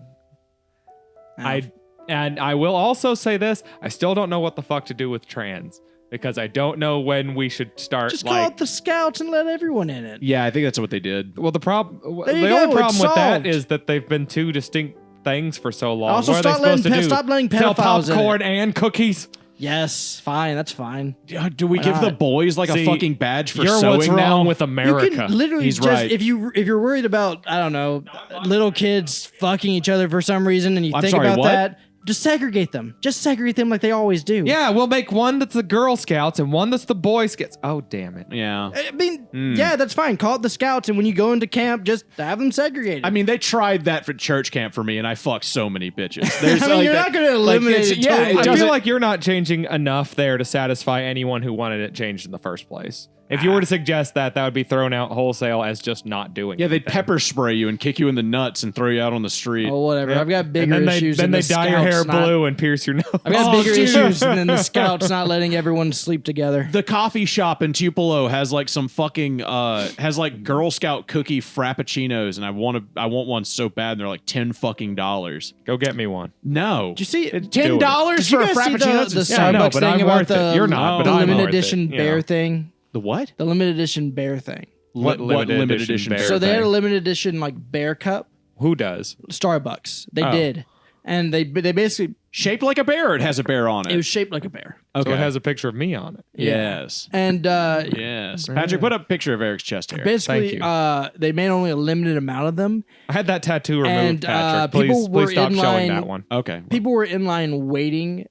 I will also say this: I still don't know what the fuck to do with trans because I don't know when we should start. Just call it the scouts and let everyone in it. Yeah, I think that's what they did. Well, the problem. There you The go, only problem it's with that solved. is that they've been two distinct things for so long. Also, what are they supposed to do? stop letting Sell pedophiles in popcorn it. and cookies. Yes, fine. That's fine. Do we give the not? boys like See, a fucking badge for You're sewing what's now? wrong with America. You can literally He's just right. if you're worried about I don't know little kids fucking each other for some reason and you I'm think sorry, about what? that, just segregate them. Just segregate them like they always do. Yeah, we'll make one that's the Girl Scouts and one that's the Boy Scouts. Oh, damn it. Yeah. I mean, yeah, that's fine. Call it the scouts, and when you go into camp, just have them segregated. I mean, they tried that for church camp for me, and I fucked so many bitches. There's I mean, like you're that- not going to eliminate it's- it. yeah, totally. it I doesn't- feel like you're not changing enough there to satisfy anyone who wanted it changed in the first place. If you were to suggest that, that would be thrown out wholesale as just not doing Yeah, they'd anything. pepper spray you and kick you in the nuts and throw you out on the street. Oh, whatever. Yep. I've got bigger and then issues. Then than they the dye your hair scouts not- blue and pierce your nose. I've got Oh, bigger dude. issues than the scouts not letting everyone sleep together. The coffee shop in Tupelo has like some fucking has like Girl Scout cookie frappuccinos, and I want one so bad. And they're like $10 Go get me one. No, Did you see $10 Did for you a guys see frappuccino? the Yeah, I know, Starbucks but thing I'm about worth it. the, You're not, but the I'm limited worth it, edition you bear know. thing? The what? The limited edition bear thing. What limited edition bear So they had a thing? limited edition like bear cup. Who does? Starbucks. They Oh. did. And they basically Shaped like a bear. It has a bear on it. it was shaped like a bear. okay. So it has a picture of me on it. yes. And Yes. Patrick, put up a picture of Eric's chest hair. basically Thank you. they made only a limited amount of them. I had that tattoo removed, And, Patrick. people Please were stop in showing line- that one. Okay. People were in line waiting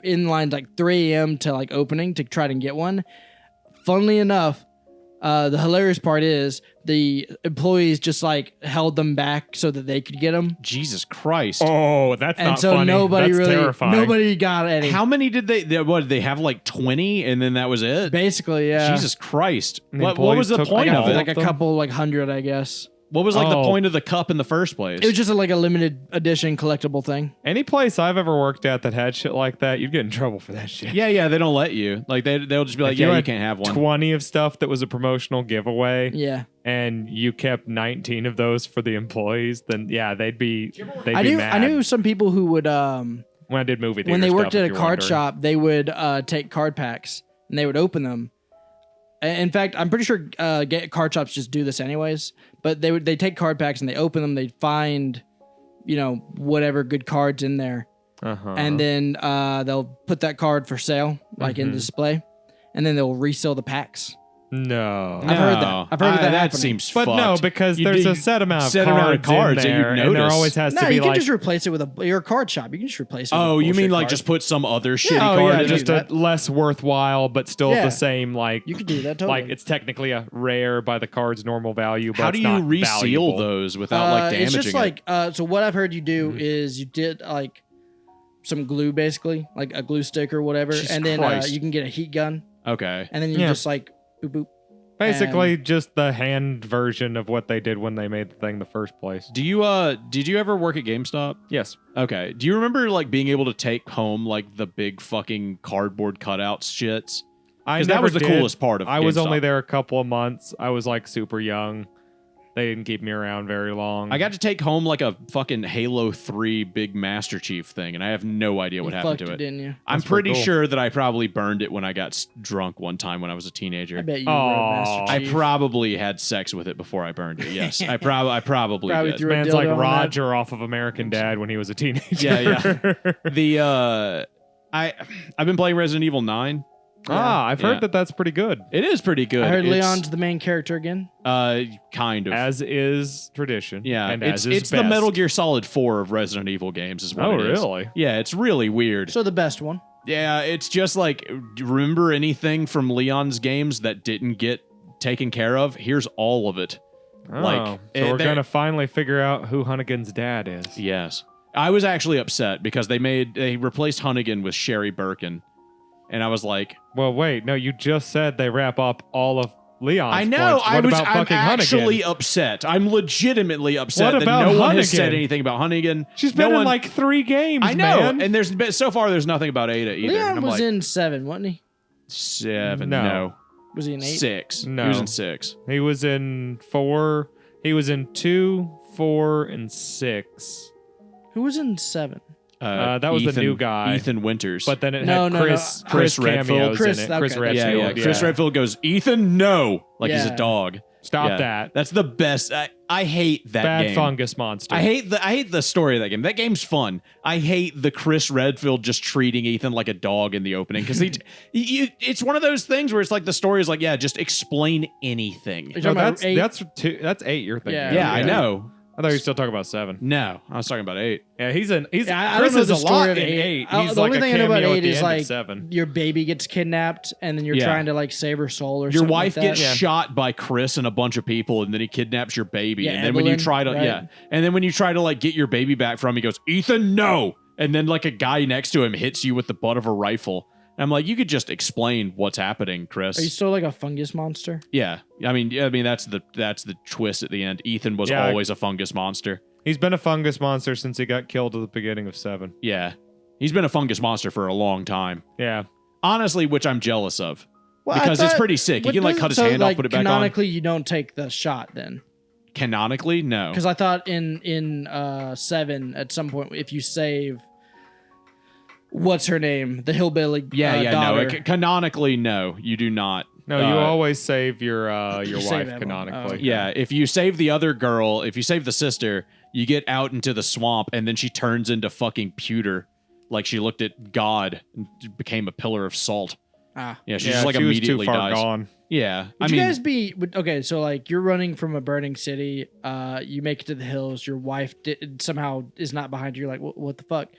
in line like 3 a.m. to like opening to try to get one. Funnily enough, the hilarious part is the employees just like held them back so that they could get them. Jesus Christ. Oh, that's And not so funny. nobody That's really terrifying. nobody got any. How many did what did they have like 20 and then that was it? Basically, yeah. Jesus Christ. The What was employees the took point like of it? like a them? couple, like 100, I guess. What was like the Oh. point of the cup in the first place? It was just like a limited edition collectible thing. Any place I've ever worked at that had shit like that, you'd get in trouble for that shit. yeah, they don't let you. Like they'll just be like, If yeah, you had can't have one. 20 of stuff that was a promotional giveaway, Yeah. and you kept 19 of those for the employees, then yeah, they'd be I knew mad. I knew some people who would when I did movie theater when they worked stuff, at if a you're card wondering. shop, they would take card packs and they would open them. In fact, I'm pretty sure card shops just do this anyways. But they take card packs and they open them. They find, whatever good cards in there, and then they'll put that card for sale, like in display, and then they'll resell the packs. No. I've heard that. I've heard of that That happening. seems But fucked. no, because there's a set amount of cards in there, that you'd and there notice. always has No, to be you can like. just replace it with your card shop. You can just replace it. with a Oh, you mean bullshit like card. just put some other shitty Oh card yeah, in just it? a less worthwhile, but still Yeah. the same. Like You could do that totally. like it's technically a rare by the card's normal value. But How it's do you not reseal valuable. those without like damaging it's just it? like so what I've heard you do is you did like some glue, basically like a glue stick or whatever, Jesus and then Christ. you can get a heat gun, Okay. and then you Yeah. just like boop boop. Basically, just the hand version of what they did when they made the thing in the first place. Do you did you ever work at GameStop? Yes. Okay. Do you remember like being able to take home like the big fucking cardboard cutouts shits? I Because that never was the did. coolest part of I was GameStop. only there a couple of months. I was like super young. They didn't keep me around very long. I got to take home like a fucking Halo 3 big Master Chief thing, and I have no idea what You happened fucked to it. didn't you? I'm That's pretty pretty cool. sure that I probably burned it when I got drunk one time when I was a teenager. I bet you Aw. were a Master I Chief. probably had sex with it before I burned it. Yes, I probably Probably did. threw a Man's like dildo on that. Roger off of American Dad when he was a teenager. Yeah. The I've been playing Resident Evil 9. I've heard Yeah. that that's pretty good, It is pretty good. I heard It's, Leon's the main character again. kind of. as is tradition. Yeah, and it's as is it's the best. Metal Gear Solid 4 of Resident Evil games is what Oh, it is. really? Yeah, it's really weird. So the best one. Yeah, it's just like, remember anything from Leon's games that didn't get taken care of? Here's all of it. Oh, Like, so we're they're- gonna finally figure out who Hunnigan's dad is. Yes. I was actually upset because they replaced Hunnigan with Sherry Birkin. And I was like, Well, wait, no, you just said they wrap up all of Leon's I know, points. What about I'm fucking actually Hunnigan? upset. I'm legitimately upset What that about no one has said Hunnigan? anything about Hunnigan. She's No been in one- like 3 games, I know, man. and there's been, so far there's nothing about Ada either. Leon and I'm was like, in 7, wasn't he? 7, No. no. Was he in 8? 6. No. He was in 6. He was in 4. He was in 2, 4, and 6. Who was in 7? That was the new guy. Ethan Winters. But then it No, had no, no. Chris Redfield. cameos Chris, in it. Chris okay. Redfield. yeah. Chris Redfield goes, Ethan, no. Like he's Yeah. a dog. Stop Yeah. that. That's the best. I hate that Bad game. fungus monster. I hate the story of that game. That game's fun. I hate the Chris Redfield just treating Ethan like a dog in the opening because it's one of those things where it's like the story is like, yeah, just explain anything. You're No, talking about 8? that's 8 you're thinking. Yeah. of. Yeah, I know. I thought you were still talking about 7. No, I was talking about 8. Yeah, he's Yeah, I Chris don't know is the a story lot of in 8. 8. I- He's the like only a thing I know cameo about at 8 the is end of like 7. your baby gets kidnapped and then you're Yeah. trying to like save her soul or Your something wife like that. gets shot by Chris and a bunch of people, and then he kidnaps your baby. Yeah, and then when you Evelyn, try to, right? and then when you try to like get your baby back from him, he goes, Ethan, no. And then like a guy next to him hits you with the butt of a rifle. And I'm like, you could just explain what's happening, Chris. Are you still like a fungus monster? Yeah, I mean that's the twist at the end. Ethan was Yeah. always a fungus monster. He's been a fungus monster since he got killed at the beginning of 7. Yeah, he's been a fungus monster for a long time. Yeah. Honestly, which I'm jealous of Well, I because it's thought- pretty sick. He what can like doesn't- cut his so, hand off, like, put it back on. Canonically, you don't take the shot then, Canonically, no. because I thought in 7 at some point if you save what's her name, the hillbilly daughter. No. Canonically, no, you do not. No, you always save your save wife Evelyn. canonically. Oh, okay. Yeah, if you save the other girl, if you save the sister, you get out into the swamp, and then she turns into fucking pewter, like she looked at God and became a pillar of salt. Ah. Yeah, she Yeah, just like she was immediately too far dies. gone. Yeah, Would you guys be okay? So like you're running from a burning city. You make it to the hills. Your wife somehow is not behind you. You're like, what the fuck?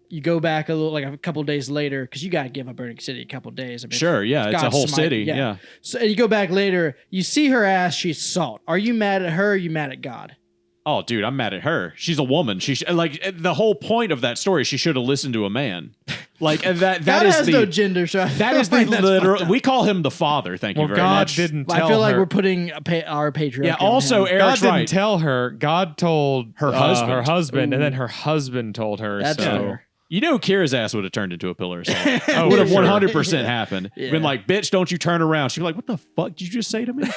You go back a couple days later because you got to give a burning city a couple days. I mean, Sure, yeah, it's a God's whole smite, city. Yeah. So and you go back later. You see her ass. She's salt. Are you mad at her? Or are you mad at God? Oh, dude, I'm mad at her. She's a woman. Like the whole point of that story. She should have listened to a man. Like that God is has the no gender. So that is the that's fucked literal. up. We call him the father. Thank you Well, very God much. didn't tell I feel like her. we're putting our patriarchy. Yeah. on Also, him. God Eric's didn't right. tell her. God told Her husband. her husband, and Ooh. then her husband told her. That's so. fair. You know, Kira's ass would have turned into a pillar of salt. Oh, would have for sure. 100% happened. Yeah. Been like, bitch, don't you turn around. She'd be like, what the fuck did you just say to me?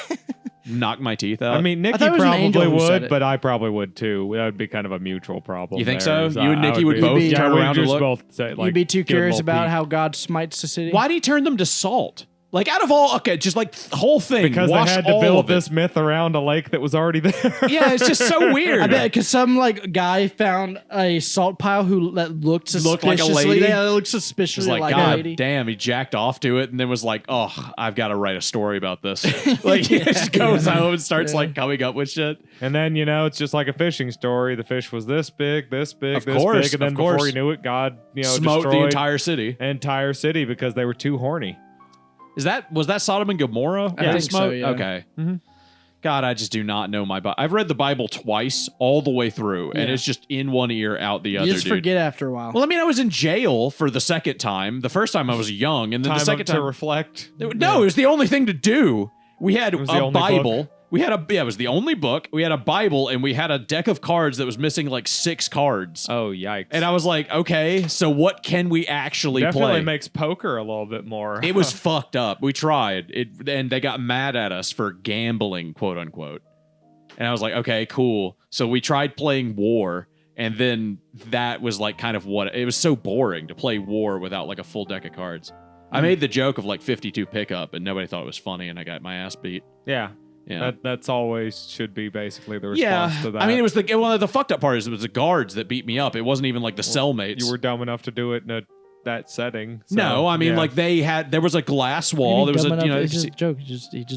knock my teeth out. I mean, Nikki thought it was an angel probably who said would, it. but I probably would too. That would be kind of a mutual problem. You think there. so? You and I Nikki would be- both yeah, turn we'd around and just look? both say, like, You'd be too give a curious little about peek. how God smites the city. Why do you turn them to salt? Like out of all, okay, just like the whole thing. Because they wash had to all build of it. this myth around a lake that was already there. Yeah, it's just so weird. I bet because some like guy found a salt pile that looked Looked like a suspiciously. lady? Yeah, it looked It's suspiciously like, like a God lady. damn, he jacked off to it and then was like, oh, I've got to write a story about this. Like, he just goes home and starts like coming up with shit. And then, it's just like a fishing story. The fish was this big, this big, Of this course, big. And then of before course. he knew it, God, Smoked the destroyed entire city. because they were too horny. Was that Sodom and Gomorrah? I that think so, smoked? yeah. Okay. Mhm. God, I just do not know my Bible. I've read the Bible twice, all the way through, and Yeah. it's just in one ear, out the other. You just dude. forget after a while. Well, I mean, I was in jail for the second time. The first time I was young, and then Time the second to time reflect. No, it was the only thing to do. We had was the a only Bible. book. It was the only book. We had a Bible, and we had a deck of cards that was missing like 6 cards. Oh, yikes. And I was like, okay, so what can we actually Definitely play? makes poker a little bit more. It was fucked up. We tried it, and they got mad at us for gambling, quote unquote. And I was like, okay, cool. So we tried playing War, and then that was like kind of what it was so boring to play War without like a full deck of cards. I made the joke of like 52 pickup, and nobody thought it was funny, and I got my ass beat. Yeah. Yeah. That's always should be basically the response to that. I mean, it was the fucked up part is it was the guards that beat me up. It wasn't even like the cellmates. You were dumb enough to do it in that setting. So, no, I mean yeah. like there was a glass wall. There was It's just a joke. He just You does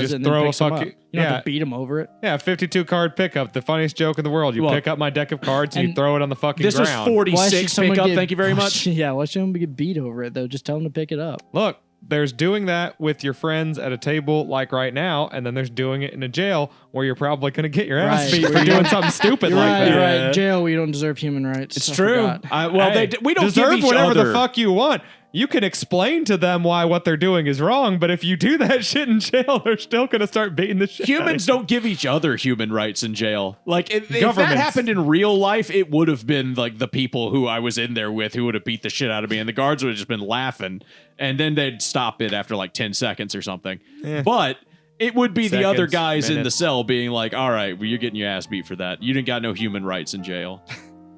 just it and then throw a picks 'em up. fucking- You don't have yeah. to beat him over it. Yeah, 52 card pickup, the funniest joke in the world. You Well, pick up my deck of cards and you and throw it on the fucking this was ground. 46 pickup. Thank you very much. Yeah, why should someone get beat over it though? Just tell him to pick it up. Look, there's doing that with your friends at a table like right now, and then there's doing it in a jail where you're probably going to get your ass Right. beat for Where you doing don't- something stupid You're like right, that. you're right. Jail, we don't deserve human rights. It's I true. forgot. Hey, We don't deserve give each whatever other. the fuck you want. You can explain to them why what they're doing is wrong, but if you do that shit in jail, they're still going to start beating the shit. Humans out of don't give each other human rights in jail. Like if that Governments. happened in real life, it would have been like the people who I was in there with who would have beat the shit out of me, and the guards would have just been laughing, and then they'd stop it after like 10 seconds or something. But it would be the other Seconds, guys in the minutes. cell being like, "All right, well, you're getting your ass beat for that. You didn't got no human rights in jail."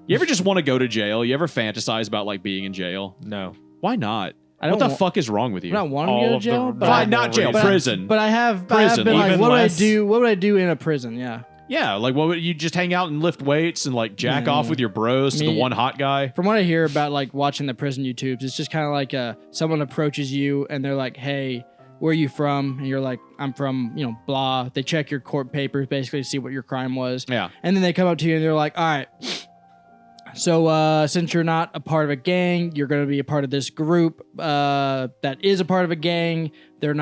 You ever just want to go to jail? You ever fantasize about like being in jail? you. No. Why not? I What don't the wa- fuck is wrong with you? I'm not wanting to All go to of the jail, but Fine, not jail, reasons. prison. But I have Prison, been like, even what less. would I do in a prison? Yeah. Yeah, like what would you just hang out and lift weights and like jack off with your bros to the Me- one hot guy? From what I hear about like watching the prison YouTubes, it's just kind of like someone approaches you and they're like, "Hey, where are you from?" And you're like, "I'm from, blah." They check your court papers basically to see what your crime was. Yeah. And then they come up to you and they're like, "All right, so since you're not a part of a gang, you're going to be a part of this group that is a part of a gang. They're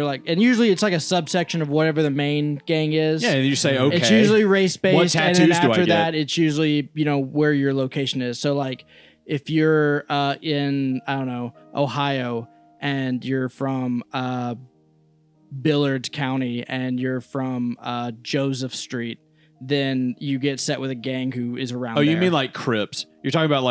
like, and usually it's like a subsection of whatever the main gang is. Yeah, and you say, okay. It's usually race What based, and tattoos then do I after get? that, it's usually where your location is. So like, if you're in Ohio and you're from Billards County and you're from Joseph Street, then you get set with a gang who is around. Oh, you there. mean like Crips? You're talking about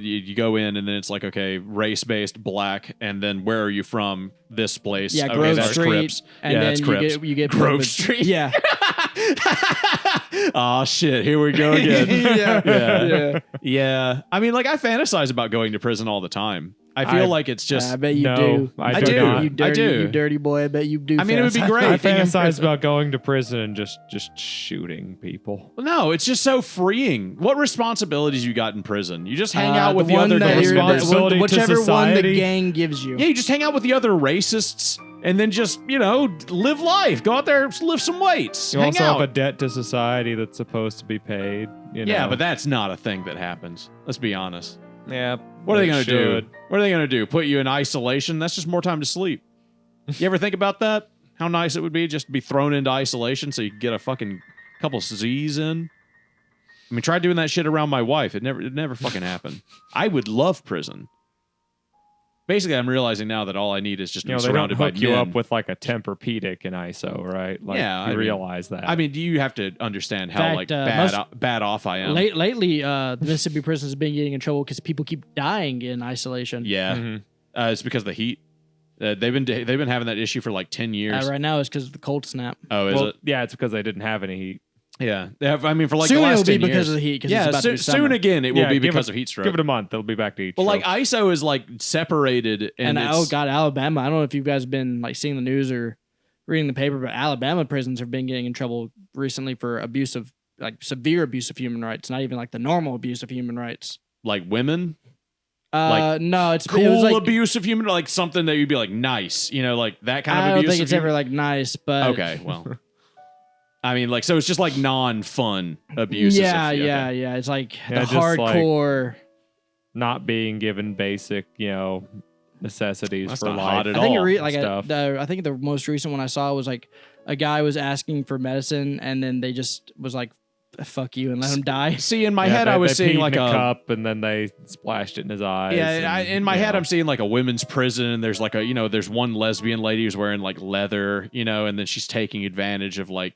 you go in and then it's like, okay, race based, black, and then where are you from? This place. Yeah, okay, Grove that's Street, Crips. and yeah, then that's Crips. you get put Grove with- Street. Yeah, Oh shit! Here we go again. yeah. Yeah. I mean, like I fantasize about going to prison all the time. I feel like it's just. I bet you No, do. I do. not. You dirty, I do. You dirty boy. I bet you do. I mean, it would be great. I being in fantasize prison. about going to prison and just shooting people. No, it's just so freeing. What responsibilities you got in prison? You just hang out with the one other that guys. you're- responsibility to whichever one the society. gang gives you. Yeah, you just hang out with the other racists and then just, live life. Go out there, lift some weights. You hang also out. have a debt to society that's supposed to be paid. Yeah, but that's not a thing that happens. Let's be honest. yeah. What are they going going to do? What are they going to do? Put you in isolation? That's just more time to sleep. You ever think about that? How nice it would be just to be thrown into isolation so you could get a fucking couple Z's in? I mean, try doing that shit around my wife. It never fucking happened. I would love prison. Basically, I'm realizing now that all I need is just to be They don't surrounded by hook you men. up with like a Tempur-Pedic in ISO, right? Like, Yeah, you I mean- realize that. I mean, you have to understand how Fact, bad off I am. Lately, the Mississippi prisons have been getting in trouble because people keep dying in isolation. Yeah, Mhm. It's because of the heat. They've been having that issue for like 10 years. Right now it's because of the cold snap. Oh, is it? Yeah, it's because they didn't have any heat. Yeah, they have, I mean, for like Soon the last it'll be 10 years. because of the heat. Yeah, it's about to be soon summer. again it will be give because it- of heat stroke. Give it a month. They'll be back to heat But like stroke. ISO is like separated, and And oh god, Alabama. I don't know if you guys been like seeing the news or reading the paper, but Alabama prisons have been getting in trouble recently for severe abuse of human rights. Not even like the normal abuse of human rights. like women, No, it was cool like abuse of human, like something that you'd be like nice, like that kind I of don't abuse. think of it's human- ever like nice, but Okay, well, I mean, like, so it's just like non-fun abuse. yeah, okay. yeah. It's like Yeah, the just like- hardcore. Not being given basic, necessities That's for not life. hot at I think all. stuff. I think the most recent one I saw was like a guy was asking for medicine, and then they just was like, "Fuck you," and let him die. See, in my Yeah, head, they- I was they seeing peed like in a cup, and then they splashed it in his eyes. Yeah, and, in my head, know. I'm seeing like a women's prison, and there's like there's one lesbian lady who's wearing like leather, and then she's taking advantage of like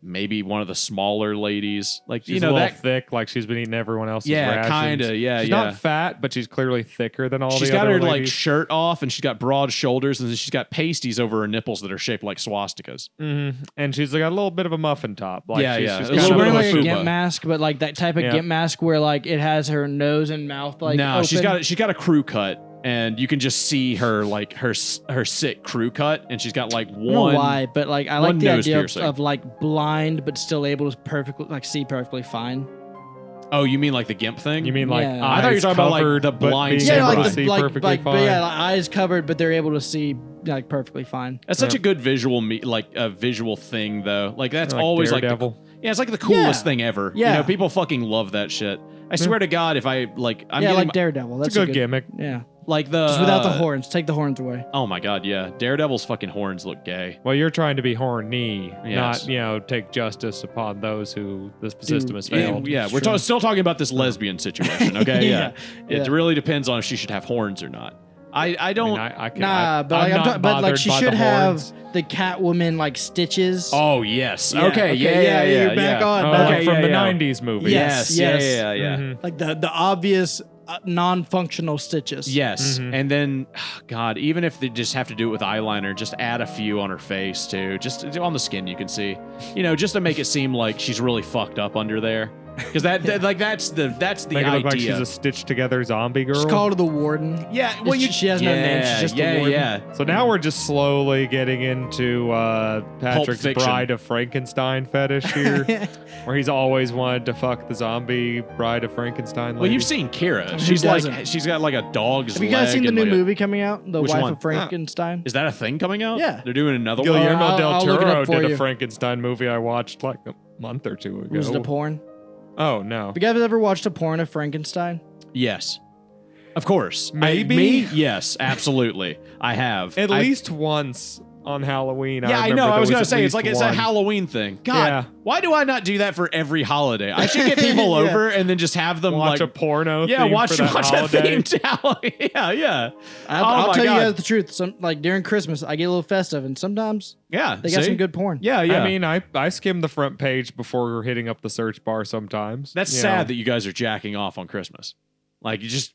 maybe one of the smaller ladies, like She's a little thick, like she's been eating everyone else's rations. kind of, yeah, She's yeah. not fat, but she's clearly thicker than all She's the got other her like ladies. shirt off, and she's got broad shoulders, and then she's got pasties over her nipples that are shaped like swastikas. And she's got a little bit of a muffin top. Like Yeah, she's, yeah. She's A She's little kind bit of wearing of a like a fupa. gimp mask, but like that type of Yeah. gimp mask where like it has her nose and mouth like No, open. she's got a crew cut, and you can just see her like her sick crew cut, and she's got like I don't know one. why, but like I one like the nose idea piercing. of like blind but still able to see perfectly fine. Oh, you mean like the gimp thing? You mean like Yeah. I thought you were eyes talking about, like, covered, the but blind being Yeah, able like to see perfectly but fine? yeah, like eyes covered, but they're able to see like perfectly fine. That's such a good visual, visual thing, though. Like that's Like always Daredevil. it's like the coolest Yeah. thing ever. Yeah. People fucking love that shit. I swear to God, if I like, I'm yeah, getting like Daredevil. That's It's a good gimmick. Yeah, like the just without the horns. Take the horns away. Oh my God, yeah, Daredevil's fucking horns look gay. Well, you're trying to be horny, Yes. not take justice upon those who the system has failed. Yeah, It's we're true. still talking about this lesbian situation. Okay, yeah. Yeah. It really depends on if she should have horns or not. I don't. I can, Nah, but I'm like, not but like bothered she by should the have horns. the Catwoman like stitches. Oh yes. Yeah, Okay. okay, Yeah. yeah, Yeah. you're back on. Oh, Okay, like from yeah, the yeah. '90s movie. Yes. Yeah. Mhm. Like the obvious non-functional stitches. Yes, Mhm. and then, God, even if they just have to do it with eyeliner, just add a few on her face too, just on the skin you can see, just to make it seem like she's really fucked up under there, because that's the Make it look like idea. she's a stitched together zombie girl. Just call her the Warden. Yeah, She has no name. She's just the warden. yeah. So now we're just slowly getting into Patrick's Fiction. Bride of Frankenstein fetish here, where he's always wanted to fuck the zombie Bride of Frankenstein. Well, lady. you've seen Kira. Who She's doesn't? she's got like a dog's Have you guys leg seen the and new like a- movie coming out? The Which Wife one? of Frankenstein. Is that a thing coming out? Yeah. They're doing another one. Guillermo I'll del look it up Toro for did you. a Frankenstein movie I watched like a month or two ago. Was it a porn? Oh no. Have you guys ever watched a porn of Frankenstein? Yes. Of course. Maybe? Me? Yes, absolutely. I have. At I- least once on Halloween. Yeah, I remember know. I there was at gonna say it's least like it's a one. Halloween thing. God, Yeah. why do I not do that for every holiday? I should get people Yeah. over and then just have them Watch like a porno. yeah, theme watch for that a holiday. themed Halloween. Yeah. I'll, Oh I'll my tell God. you guys the truth. Some like during Christmas, I get a little festive, and sometimes Yeah. they got see? some good porn. Yeah, yeah. I mean, I skim the front page before hitting up the search bar sometimes. that's You sad know. that you guys are jacking off on Christmas. Like you just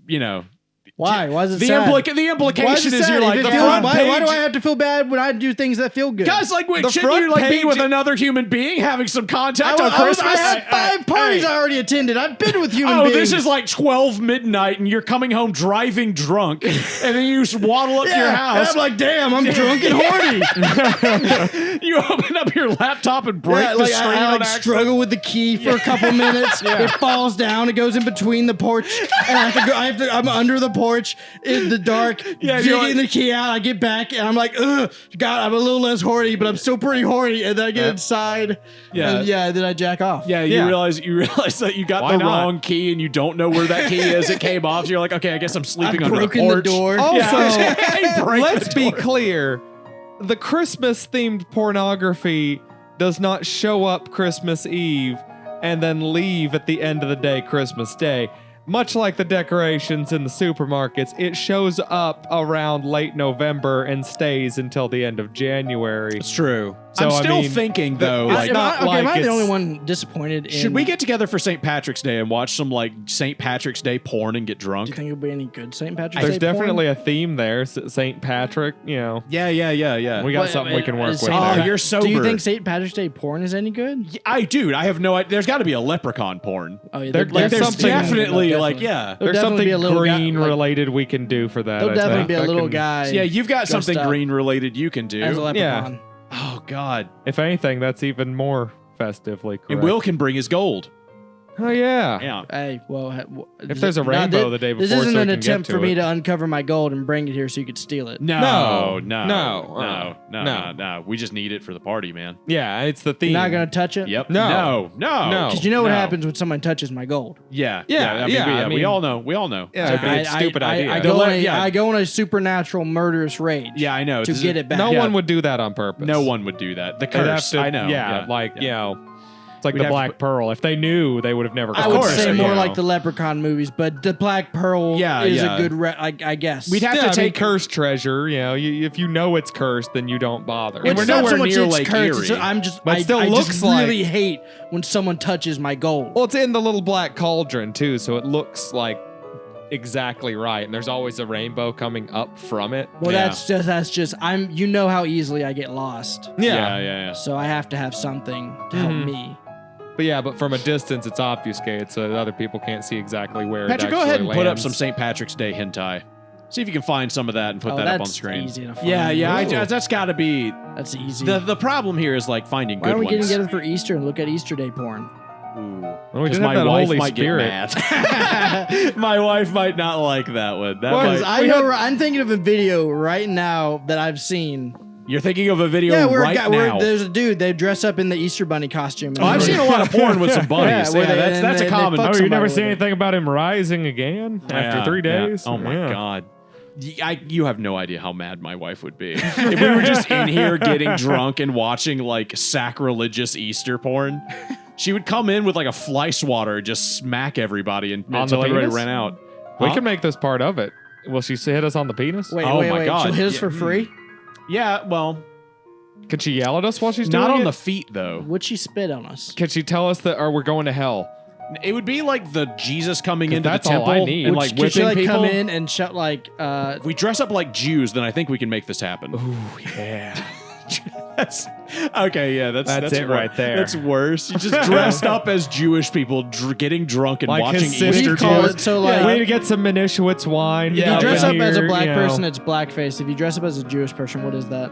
Why? Why is it the sad? the Why is implication it is sad? you're like If the it feels- front why, page. why do I have to feel bad when I do things that feel good? Guys, like, wait, The shouldn't front you like be page- with another human being having some contact on I Christmas? had 5 parties I already attended. I've been with human Oh, beings. this is like 12 midnight and you're coming home driving drunk and then you just waddle up to your And house. I'm like, damn, I'm drunk and horny. You open up your laptop and break Yeah, the like screen I on like accident. struggle with the key for a couple minutes. It falls down. It goes in between the porch, and I have to go. I'm under the porch in the dark, Yeah, you're digging like- the key out. I get back, and I'm like, ugh, God, I'm a little less horny, but I'm still pretty horny. And then I get inside, Yeah. and then I jack off. Yeah, you Yeah. realize that you got Why the not? wrong key and you don't know where that key is. It came off. So you're like, okay, I guess I'm sleeping I've under broken the the porch. door. Also, Yeah. Break let's the be door. clear. The Christmas themed pornography does not show up Christmas Eve and then leave at the end of the day, Christmas Day. Much like the decorations in the supermarkets, it shows up around late November and stays until the end of January. It's true. So, I'm still I mean, thinking though, it's like, not am I the it's- only one disappointed in... should we get together for St. Patrick's Day and watch some like St. Patrick's Day porn and get Do drunk? you think it'll be any good St. Patrick's There's Day porn? definitely a theme there. St. Patrick, Yeah. we got What, something we can work with St. there. Oh, Pat- you're Do you sober. think St. Patrick's Day porn is any good? Dude, I have no idea. There's got to be a leprechaun porn. Oh, yeah, There- Like, there's there's something- definitely, no, like, definitely. yeah. There'll There's definitely something be a little green guy, like- related we can do for that. There'll I definitely think. be a I little can- guy. Yeah, you've got dressed something up green related you can as a do. leprechaun. Oh, God. If anything, that's even more festively correct. And Will can bring his gold. Oh yeah. Yeah. Hey, well, If there's a rainbow the day this before, isn't so we an can get attempt to for me it. to uncover my gold and bring it here so you could steal it. No. No. We just need it for the party, man. Yeah, it's the theme. You're not gonna touch it. Yep. No. No. Because you know what No. happens when someone touches my gold. Yeah. Yeah, I mean, we mean- all know. We all know. Yeah, it'd be a stupid idea. I The go, le- on a, yeah. I go on a supernatural murderous rage. Yeah, I know. To This is- get it back. No Yeah. one would do that on purpose. No one would do that. The They'd have curse. to- I know. Yeah, like you know, it's like We'd the have to Black put- Pearl. If they knew, they would have never. I gone would course, there. say you more know. like the Leprechaun movies, but the Black Pearl Yeah, is yeah. a good, I guess. We'd have Yeah, to I mean, take cursed treasure. You know, if you know it's cursed, then you don't bother. And It's we're not nowhere so much near it's Lake cursed, it's Erie. I'm just, But I, still I looks just like- really hate when someone touches my gold. Well, it's in the little black cauldron too, so it looks like exactly right. And there's always a rainbow coming up from it. Well, Yeah. that's just you know how easily I get lost. Yeah. So I have to have something to help Mhm. me. But from a distance, it's obfuscated so that other people can't see exactly where Patrick, it go actually ahead and put up lands. some St. Patrick's Day hentai. See if you can find some of that and put Oh, that up on that's screen. easy to find. Yeah. Ooh. That's got to be That's easy. the problem here is like finding Why good don't we get ones. together for Easter and look at Easter Day porn? Ooh. Well, we Because did my have that wife Holy might Spirit. get mad. My wife might not like that one. That Well, might- I'm thinking of a video right now that I've seen. You're thinking of a video Yeah, where, right now. there's a dude. They dress up in the Easter bunny costume. and Oh, I've they- seen a lot of porn with some bunnies. Yeah, where they- that's a they common. fuck Oh, you never somebody seen with it. anything about him rising again after 3 days? Oh my Yeah. god. You have no idea how mad my wife would be if we were just in here getting drunk and watching like sacrilegious Easter porn. She would come in with like a fly swatter, just smack everybody and On until the everybody penis? ran out. We Huh? can make this part of it. Will she hit us on the penis? Wait, Oh wait, my wait. God. She'll hit us Yeah. for free? Yeah, well, Could she yell at us while she's doing not on it? the feet though. Would she spit on us? Could she tell us that, or we're going to hell? It would be like the Jesus coming 'Cause into the that's all temple I need. and Would like Could whipping she like people. come in and shout like, If we dress up like Jews, then I think we can make this happen. Ooh, yeah. That's okay. Yeah, that's it wor- right there. That's worse. You just dressed up as Jewish people, getting drunk and Like watching Hasidic what do Easter you call Jews. it? So like, We need to get some Minishwitz wine. if Yeah, you dress up up as a here, black you know. person, it's blackface. If you dress up as a Jewish person, what is that?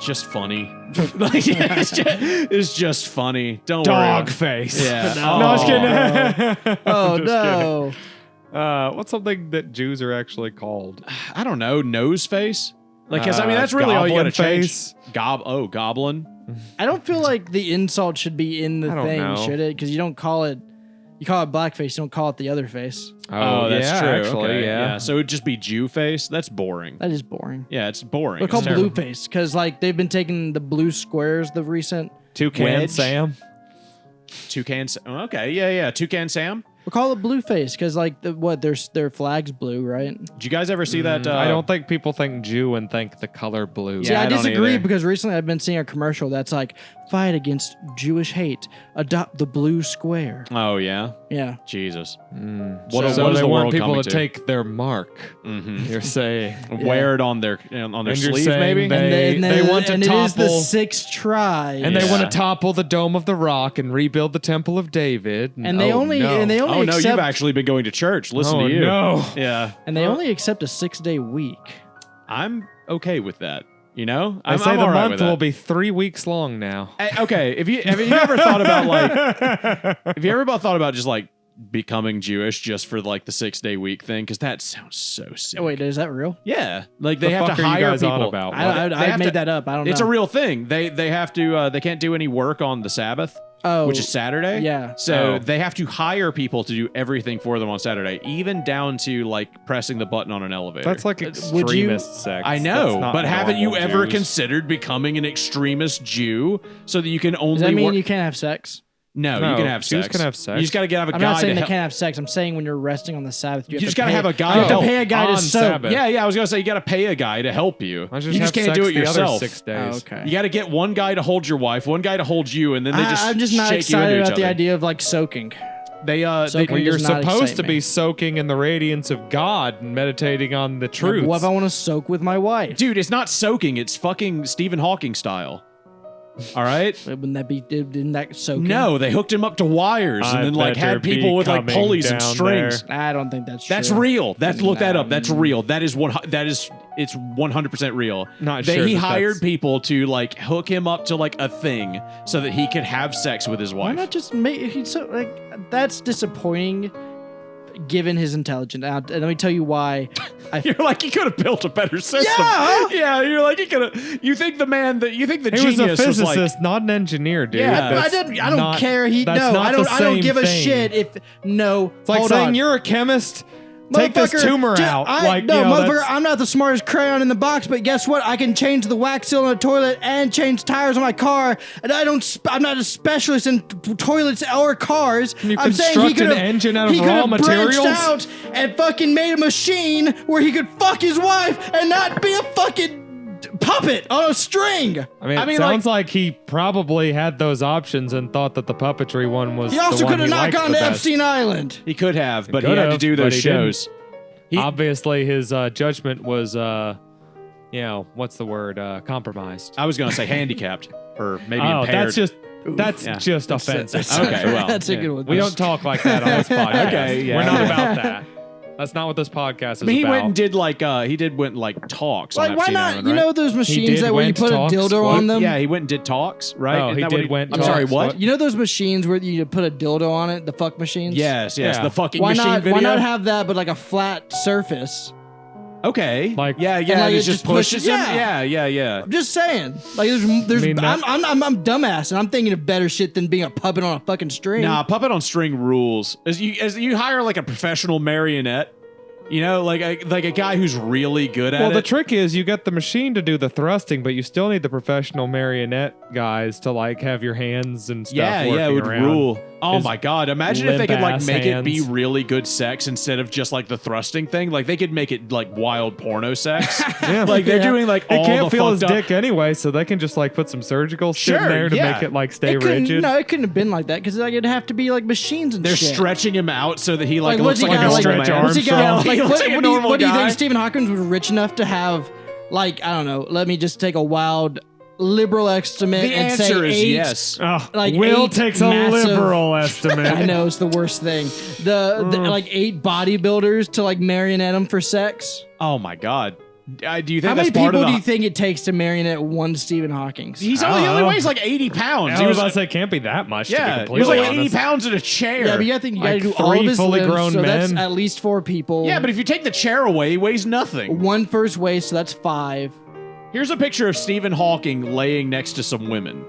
Just funny. Like, it's just funny. Don't Dog worry. face. Yeah. No, I was kidding. Oh I'm just no! kidding. What's something that Jews are actually called? I don't know. Nose face. Like, because I mean, that's really all you got to goblin change. face. Goblin. I don't feel like the insult should be in the I don't thing, know. should it? Because you don't call it. You call it blackface. You don't call it the other face. Oh, that's yeah, true. Actually, Okay, yeah. So it'd just be Jew face. That's boring. That is boring. Yeah, it's boring. They're called It's terrible. blue face because like they've been taking the blue squares the recent. Toucan Wedge. Sam. Toucan. Okay, yeah. Toucan Sam. We'll call it blue face because like their flag's blue, right? Did you guys ever see that? I don't think people think Jew and think the color blue. See, Yeah, I I don't disagree either. because recently I've been seeing a commercial that's like fight against Jewish hate, adopt the blue square. Oh yeah. Yeah. Jesus. What, So- so what is they the want world people coming to to? take their mark. Mm-hmm. You're saying. Wear it on their And you're sleeve, saying maybe. They want to and it is the topple- sixth tribe. And they Yeah. want to topple the Dome of the Rock and rebuild the Temple of David. And they only no. Oh no, accept you've actually been going to church. Listen Oh, to you. no. Yeah, and they only accept a 6-day week. I'm okay with that. You know, I I'm, say I'm the all right month with that. will be 3 weeks long now. Okay, have you ever thought about like have you ever thought about just like becoming Jewish just for like the 6-day week thing? Because that sounds so sick. Oh, wait, is that real? Yeah, like they The have fuck to are you hire guys on people. about? I have made to- that up. I don't know. It's a real thing. They have to. They can't do any work on the Sabbath, Oh, which is Saturday. yeah. So Oh. they have to hire people to do everything for them on Saturday, even down to like pressing the button on an elevator. That's like would you- extremist sex. I know, That's not but haven't you normal ever Jews. considered becoming an extremist Jew so that you can only Does that mean work? you can't have sex? No, you No, can have Jews sex. can have sex. You just got to have a I'm guy not saying to they help. can't have sex. I'm saying when you're resting on the Sabbath, you just got gotta to have a guy You have to to pay a guy to on soak. Sabbath. Yeah, I was gonna say you got to pay a guy to help you. Why don't You just have can't do sex it the other yourself. 6 days. Oh, okay. You got to get one guy to hold your wife, one guy to hold you, and then they just I'm just not shake excited you into about each the other. idea of like soaking. They Soaking Well, you're does not supposed excite to me. be soaking in the radiance of God and meditating on the truth. What if I want to soak with my wife? dude, it's not soaking, it's fucking Stephen Hawking style. All right? Wouldn't that be? Didn't that soak? No, they hooked him up to wires and then like had people with like pulleys and strings. I don't think that's That's true. real. Look that up. That's real. It's 100% real. Not He sure that hired that's- people to like hook him up to like a thing so that he could have sex with his Why wife. not just make? He's so like that's disappointing, given his intelligence. And let me tell you why. You're like, he could have built a better system. Yeah. Yeah, you're like, he could have. You think the He was genius a was like, physicist, not an engineer, dude. Yeah. That's I don't not- care. that's not I the don't give a same shit thing. if no. It's like hold saying on. you're a chemist. Take this Motherfucker, tumor ju- out. I- like, no, you know, motherfucker, that's- I'm not the smartest crayon in the box, but guess what? I can change the wax seal in a toilet and change tires on my car. And I'm not a specialist in toilets or cars. You I'm saying he construct could an have engine out of he raw could have branched materials? out and fucking made a machine where he could fuck his wife and not be a fucking puppet on a string. I mean, I it mean, sounds like he probably had those options and thought that the puppetry one was He the also one could have he not liked gone the to best. Epstein Island. he could have, but he could had to have, do but those he didn't. shows. Obviously, his judgment was, what's the word? Compromised. I was going to say handicapped or maybe Oh, impaired. that's Yeah. just offensive. Okay, well, that's a yeah. good one. We don't talk like that on this podcast. Okay, yeah. We're not about that. That's not what this podcast is I mean, he about. went and did like went and like talks. Like, on why Epstein not? Island, You right? know those machines did that where you went put a talks? dildo What? on them? Yeah, he went and did talks, right? Oh, Isn't he that what did went I'm sorry, talks. what? What? You know those machines where you put a dildo on it, the fuck machines? Yes, Yeah. the fucking Why machine not? video. Why not have that, but like a flat surface? Okay. Like- yeah, And, it like, just it just pushes pushes- him. Yeah. I'm just saying. Like there's. I mean, that- I'm dumbass, and I'm thinking of better shit than being a puppet on a fucking string. Nah, puppet on string rules. As you hire like a professional marionette, you know, like a guy who's really good at Well, it. the trick is you get the machine to do the thrusting, but you still need the professional marionette guys to like have your hands and stuff. yeah, working it would around. rule. Oh His my god! Imagine if they could like limp-ass make it be hands. really good sex instead of just like the thrusting thing. Like they could make it like wild porno sex. Yeah. Like they're Yeah. doing like They all can't the feel his fucked up- dick anyway, so they can just like put some surgical shit Sure, in there to yeah. make it like stay it couldn't, rigid. no, it couldn't have been like that because like it'd have to be like machines and They're shit. stretching him out so that he like what's looks he like a got, normal like, man. what's he got? Yeah, Like, he looks like a what do you normal what do you guy. think Stephen Hawking was rich enough to have? Like I don't know. Let me just take a wild liberal estimate The and say answer is 8. yes. Oh, Like Will 8 takes a massive- liberal estimate. I know it's the worst thing. The like 8 bodybuilders to like marionette him for sex. Oh my god! Do you think How many that's part people of do the? you think it takes to marionette one Stephen Hawking? He's I only, he don't only know. weighs like 80 pounds. I was about to say, it can't be that much. to be yeah, he was completely like 80 honest. pounds in a chair. Yeah, but you gotta think you Like gotta do all of 3 his fully limbs, grown so that's men. at least 4 people. Yeah, but if you take the chair away, he weighs nothing. one first waist, so that's 5. Here's a picture of Stephen Hawking laying next to some women.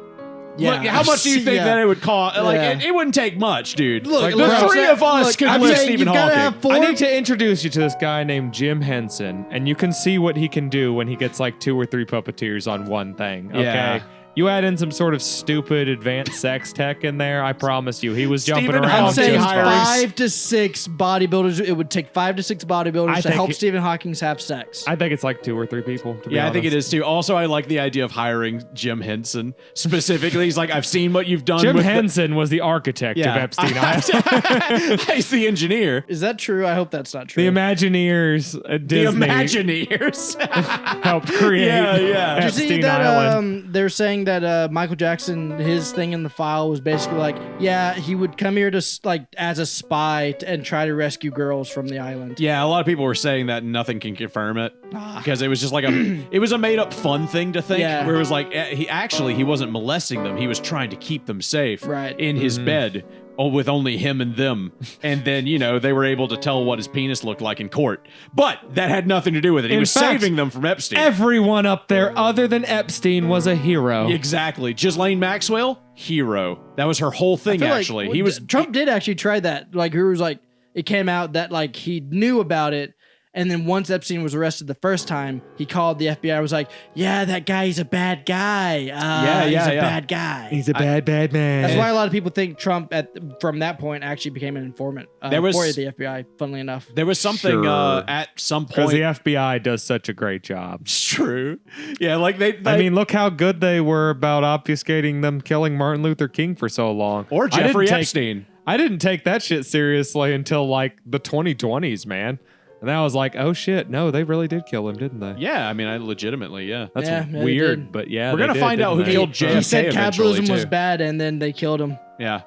Yeah. Look, how much do you think Yeah. that it would cost? Like, Yeah. it wouldn't take much, dude. Look, like, look, the I'm 3 saying- of us look, could I'm lift saying Stephen you gotta Hawking. have 4. I need to introduce you to this guy named Jim Henson, and you can see what he can do when he gets like 2 or 3 puppeteers on one thing. Okay. Yeah. You add in some sort of stupid advanced sex tech in there, I promise you, he was jumping Stephen around. I'm saying Hawking doing hiring- stuff. 5 to 6 bodybuilders. It would take 5 to 6 bodybuilders I to think help it- Stephen Hawking have sex. I think it's like 2 or 3 people. To be Yeah, I think it honest. is too. Also, I like the idea of hiring Jim Henson specifically. He's like, I've seen what you've done. Jim with Henson was the architect of Epstein Island. He's the engineer. Is that true? I hope that's not true. The Imagineers at Disney The Imagineers. helped create Yeah, yeah. Did you see Epstein that Island. they're saying that Michael Jackson, his thing in the file was basically like, yeah, he would come here to like as a spy and try to rescue girls from the island. Yeah, a lot of people were saying that and nothing can confirm it because it was just like it was a made up fun thing to think Yeah. where it was like he wasn't molesting them. He was trying to keep them safe Right. in his bed with only him and them. And then, they were able to tell what his penis looked like in court. But that had nothing to do with it. He In was fact, saving them from Epstein. Everyone up there other than Epstein was a hero. Exactly. Ghislaine Maxwell, hero. That was her whole I thing, feel like actually. He was Trump did actually try that. Like, he was like, it came out that like he knew about it And then once Epstein was arrested the first time, he called the FBI and was like, yeah, that guy, he's a bad guy. He's a bad guy. He's a bad man. That's why a lot of people think Trump, from that point, actually became an informant for the FBI, funnily enough. There was something Sure. at some Because point. the FBI does such a great job. It's true. Yeah, like they I mean, look how good they were about obfuscating them killing Martin Luther King for so long. or I didn't Jeffrey take- Epstein. I didn't take that shit seriously until like the 2020s, man. And I was like, oh shit, no, they really did kill him, didn't they? Yeah, I mean, I legitimately, yeah. That's Yeah, they weird, did. but yeah. We're they gonna did, find out didn't who they? killed JFK He said eventually, capitalism was too. bad, and then they killed him. Yeah.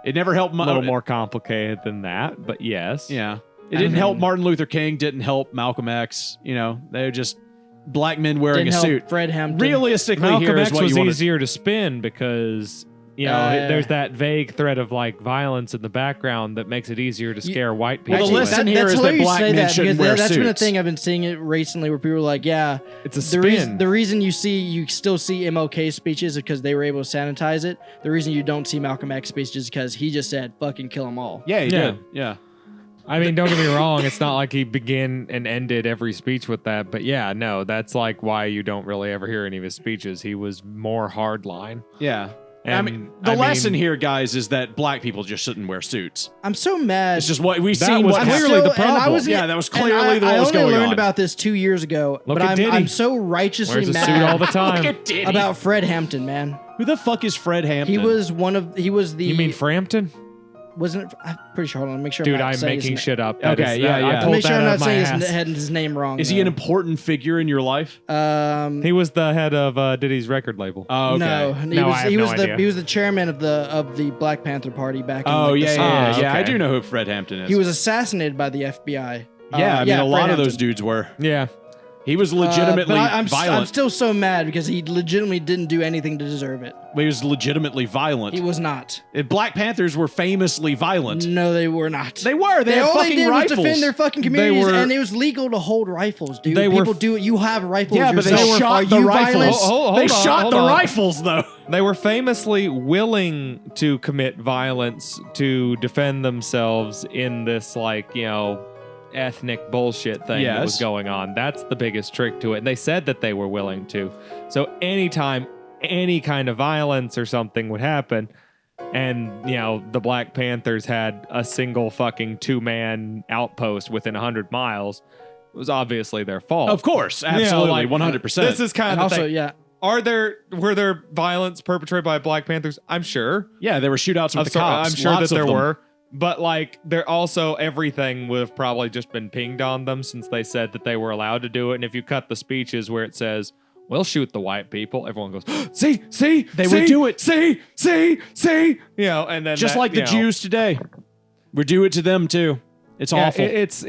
It never helped. A little more complicated than that, but yes. Yeah. It didn't help Martin Luther King, didn't help Malcolm X. You know, they were just black men wearing Didn't a help suit. Fred Hampton. Realistically, Malcolm here is X what was you want easier to spin because Yeah. there's that vague threat of like violence in the background that makes it easier to scare white people. Well, the lesson here that's is that hilarious you black say men shouldn't because wear that's been a suits. thing I've been seeing it recently where people are like, yeah, It's a the spin. reason you still see MLK speeches is because they were able to sanitize it. The reason you don't see Malcolm X speeches is because he just said fucking kill them all. Yeah, he Yeah. did. Yeah. I mean, don't get me wrong. It's not like he began and ended every speech with that. But yeah, no, that's like why you don't really ever hear any of his speeches. He was more hardline. Yeah. And, I mean, the lesson here, guys, is that black people just shouldn't wear suits. I'm so mad. It's just what we've That seen. was what clearly happened. the problem. Yeah, that was and clearly what was I only going learned on. about this 2 years ago, Look but at Diddy. I'm so righteously Wears a mad suit all the time. Look at Diddy. about Fred Hampton, man. Who the fuck is Fred Hampton? He was the. You mean Frampton? Wasn't it? I'm pretty sure. Hold on, make sure. Dude, I'm, not I'm saying making his shit up. Okay, That is- yeah, I yeah. pulled Make sure that I'm out not of my saying ass. his name wrong. Is he an important figure in your life? He was the head of Diddy's record label. Oh, okay. No, No, I have no idea. he was the chairman of the Black Panther Party back in Oh, like, the yeah, 70s. yeah, yeah. I okay. do know who Fred Hampton is. He was assassinated by the FBI. Yeah, I mean, a lot Fred of those Hampton. dudes were. Yeah. He was legitimately but I'm violent. still so mad because he legitimately didn't do anything to deserve it. He was legitimately violent. He was not. Black Panthers were famously violent. No, they were not. They were. They had all they fucking did rifles. was defend their fucking communities, were- and it was legal to hold rifles, dude. They were- People do it. You have rifles. Yeah, but they yourself. shot Are the you rifles. violent? Hold They on, shot hold the on. rifles, though. They were famously willing to commit violence to defend themselves in this, like, ethnic bullshit thing that was Yes. going on. That's the biggest trick to it. And they said that they were willing to. So anytime any kind of violence or something would happen, and, the Black Panthers had a single fucking 2-man outpost within 100 miles, it was obviously their fault. Of course, absolutely, 100%. This is kind And of the also, thing. yeah. Were there violence perpetrated by Black Panthers? I'm sure. Yeah, there were shootouts with the cops. I'm sure Lots that there of them. were. But like, there also everything would have probably just been pinged on them since they said that they were allowed to do it. And if you cut the speeches where it says, "We'll shoot the white people," everyone goes, "See, They would do it. See." And then Just like the Jews today. We do it to them too. It's Yeah, awful. it's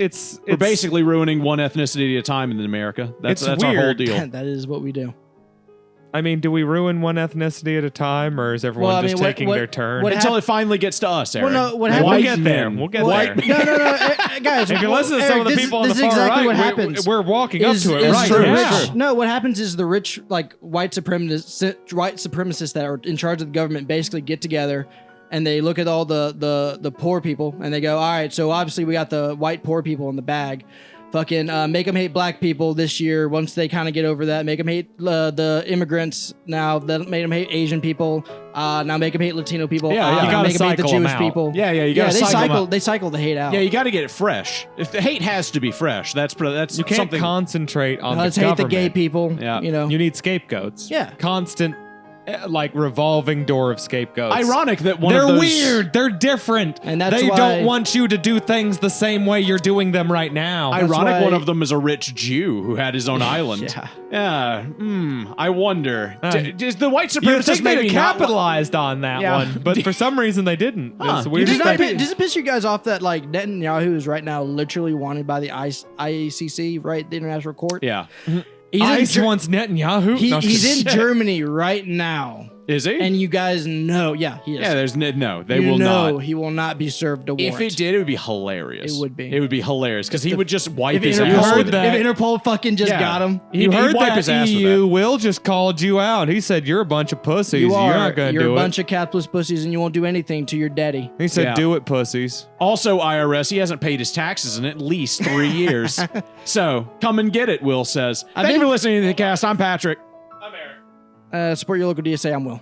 We're basically ruining one ethnicity at a time in America. That's It's our whole weird. deal. That is what we do. I mean, do we ruin one ethnicity at a time, or is everyone Well, I just mean, what- taking what- their turn? what Until it finally gets to us, Aaron. Well, no, what Yeah, happens? we'll White get there. men. We'll get White there. No, guys. If you listen to some of the Eric, people on this the is far exactly right, what happens. we're walking up to it. Is Right? the Yeah. rich- No, what happens is the rich, like white supremacists that are in charge of the government, basically get together and they look at all the poor people and they go, all right, so obviously we got the white poor people in the bag. Fucking make them hate black people this year. Once they kind of get over that, make them hate the immigrants. Now that made them hate Asian people. Now make them hate Latino people. Yeah, yeah. You now gotta make them hate the cycle 'em Jewish out. people. Yeah, yeah, you gotta they cycle 'em cycle. out. They cycle the hate out. Yeah, you got to get it fresh. If the hate has to be fresh, that's You can't something. concentrate on Let's the hate government. the gay people. Yeah. You know. You need scapegoats. Yeah. Constant, like, revolving door of scapegoats. Ironic that one They're of those. weird. They're different. And that's they why- don't want you to do things the same way you're doing them right now. Ironic, why- one of them is a rich Jew who had his own island. Yeah. Yeah. I wonder. Uh, Does the white You'd supremacists think they'd maybe have not capitalized on that Yeah. one, but for some reason they didn't. Huh. It's weird. Does Does it piss you guys off that like Netanyahu is right now literally wanted by the ICC, right? The International Court. Yeah. He's ICE in, wants Netanyahu. No, he's in shit. Germany right now Is he? And you guys know, he is. Yeah, there's no, they you will know not. he will not be served a warrant. If it did, it would be hilarious. It would be. It would be hilarious because he would just wipe If his Interpol, ass. heard with that? it. if Interpol fucking just Yeah. got him, You He'd heard wipe that his ass with EU that. Will just called you out. He said you're a bunch of pussies. you're not going to you're do a it. bunch of capitalist pussies and you won't do anything to your daddy. He said, Yeah. do it, pussies. Also, IRS, he hasn't paid his taxes in at least 3 years. So come and get it, Will says. Thank you for listening to the cast. I'm Patrick. Support your local DSA. I'm Will.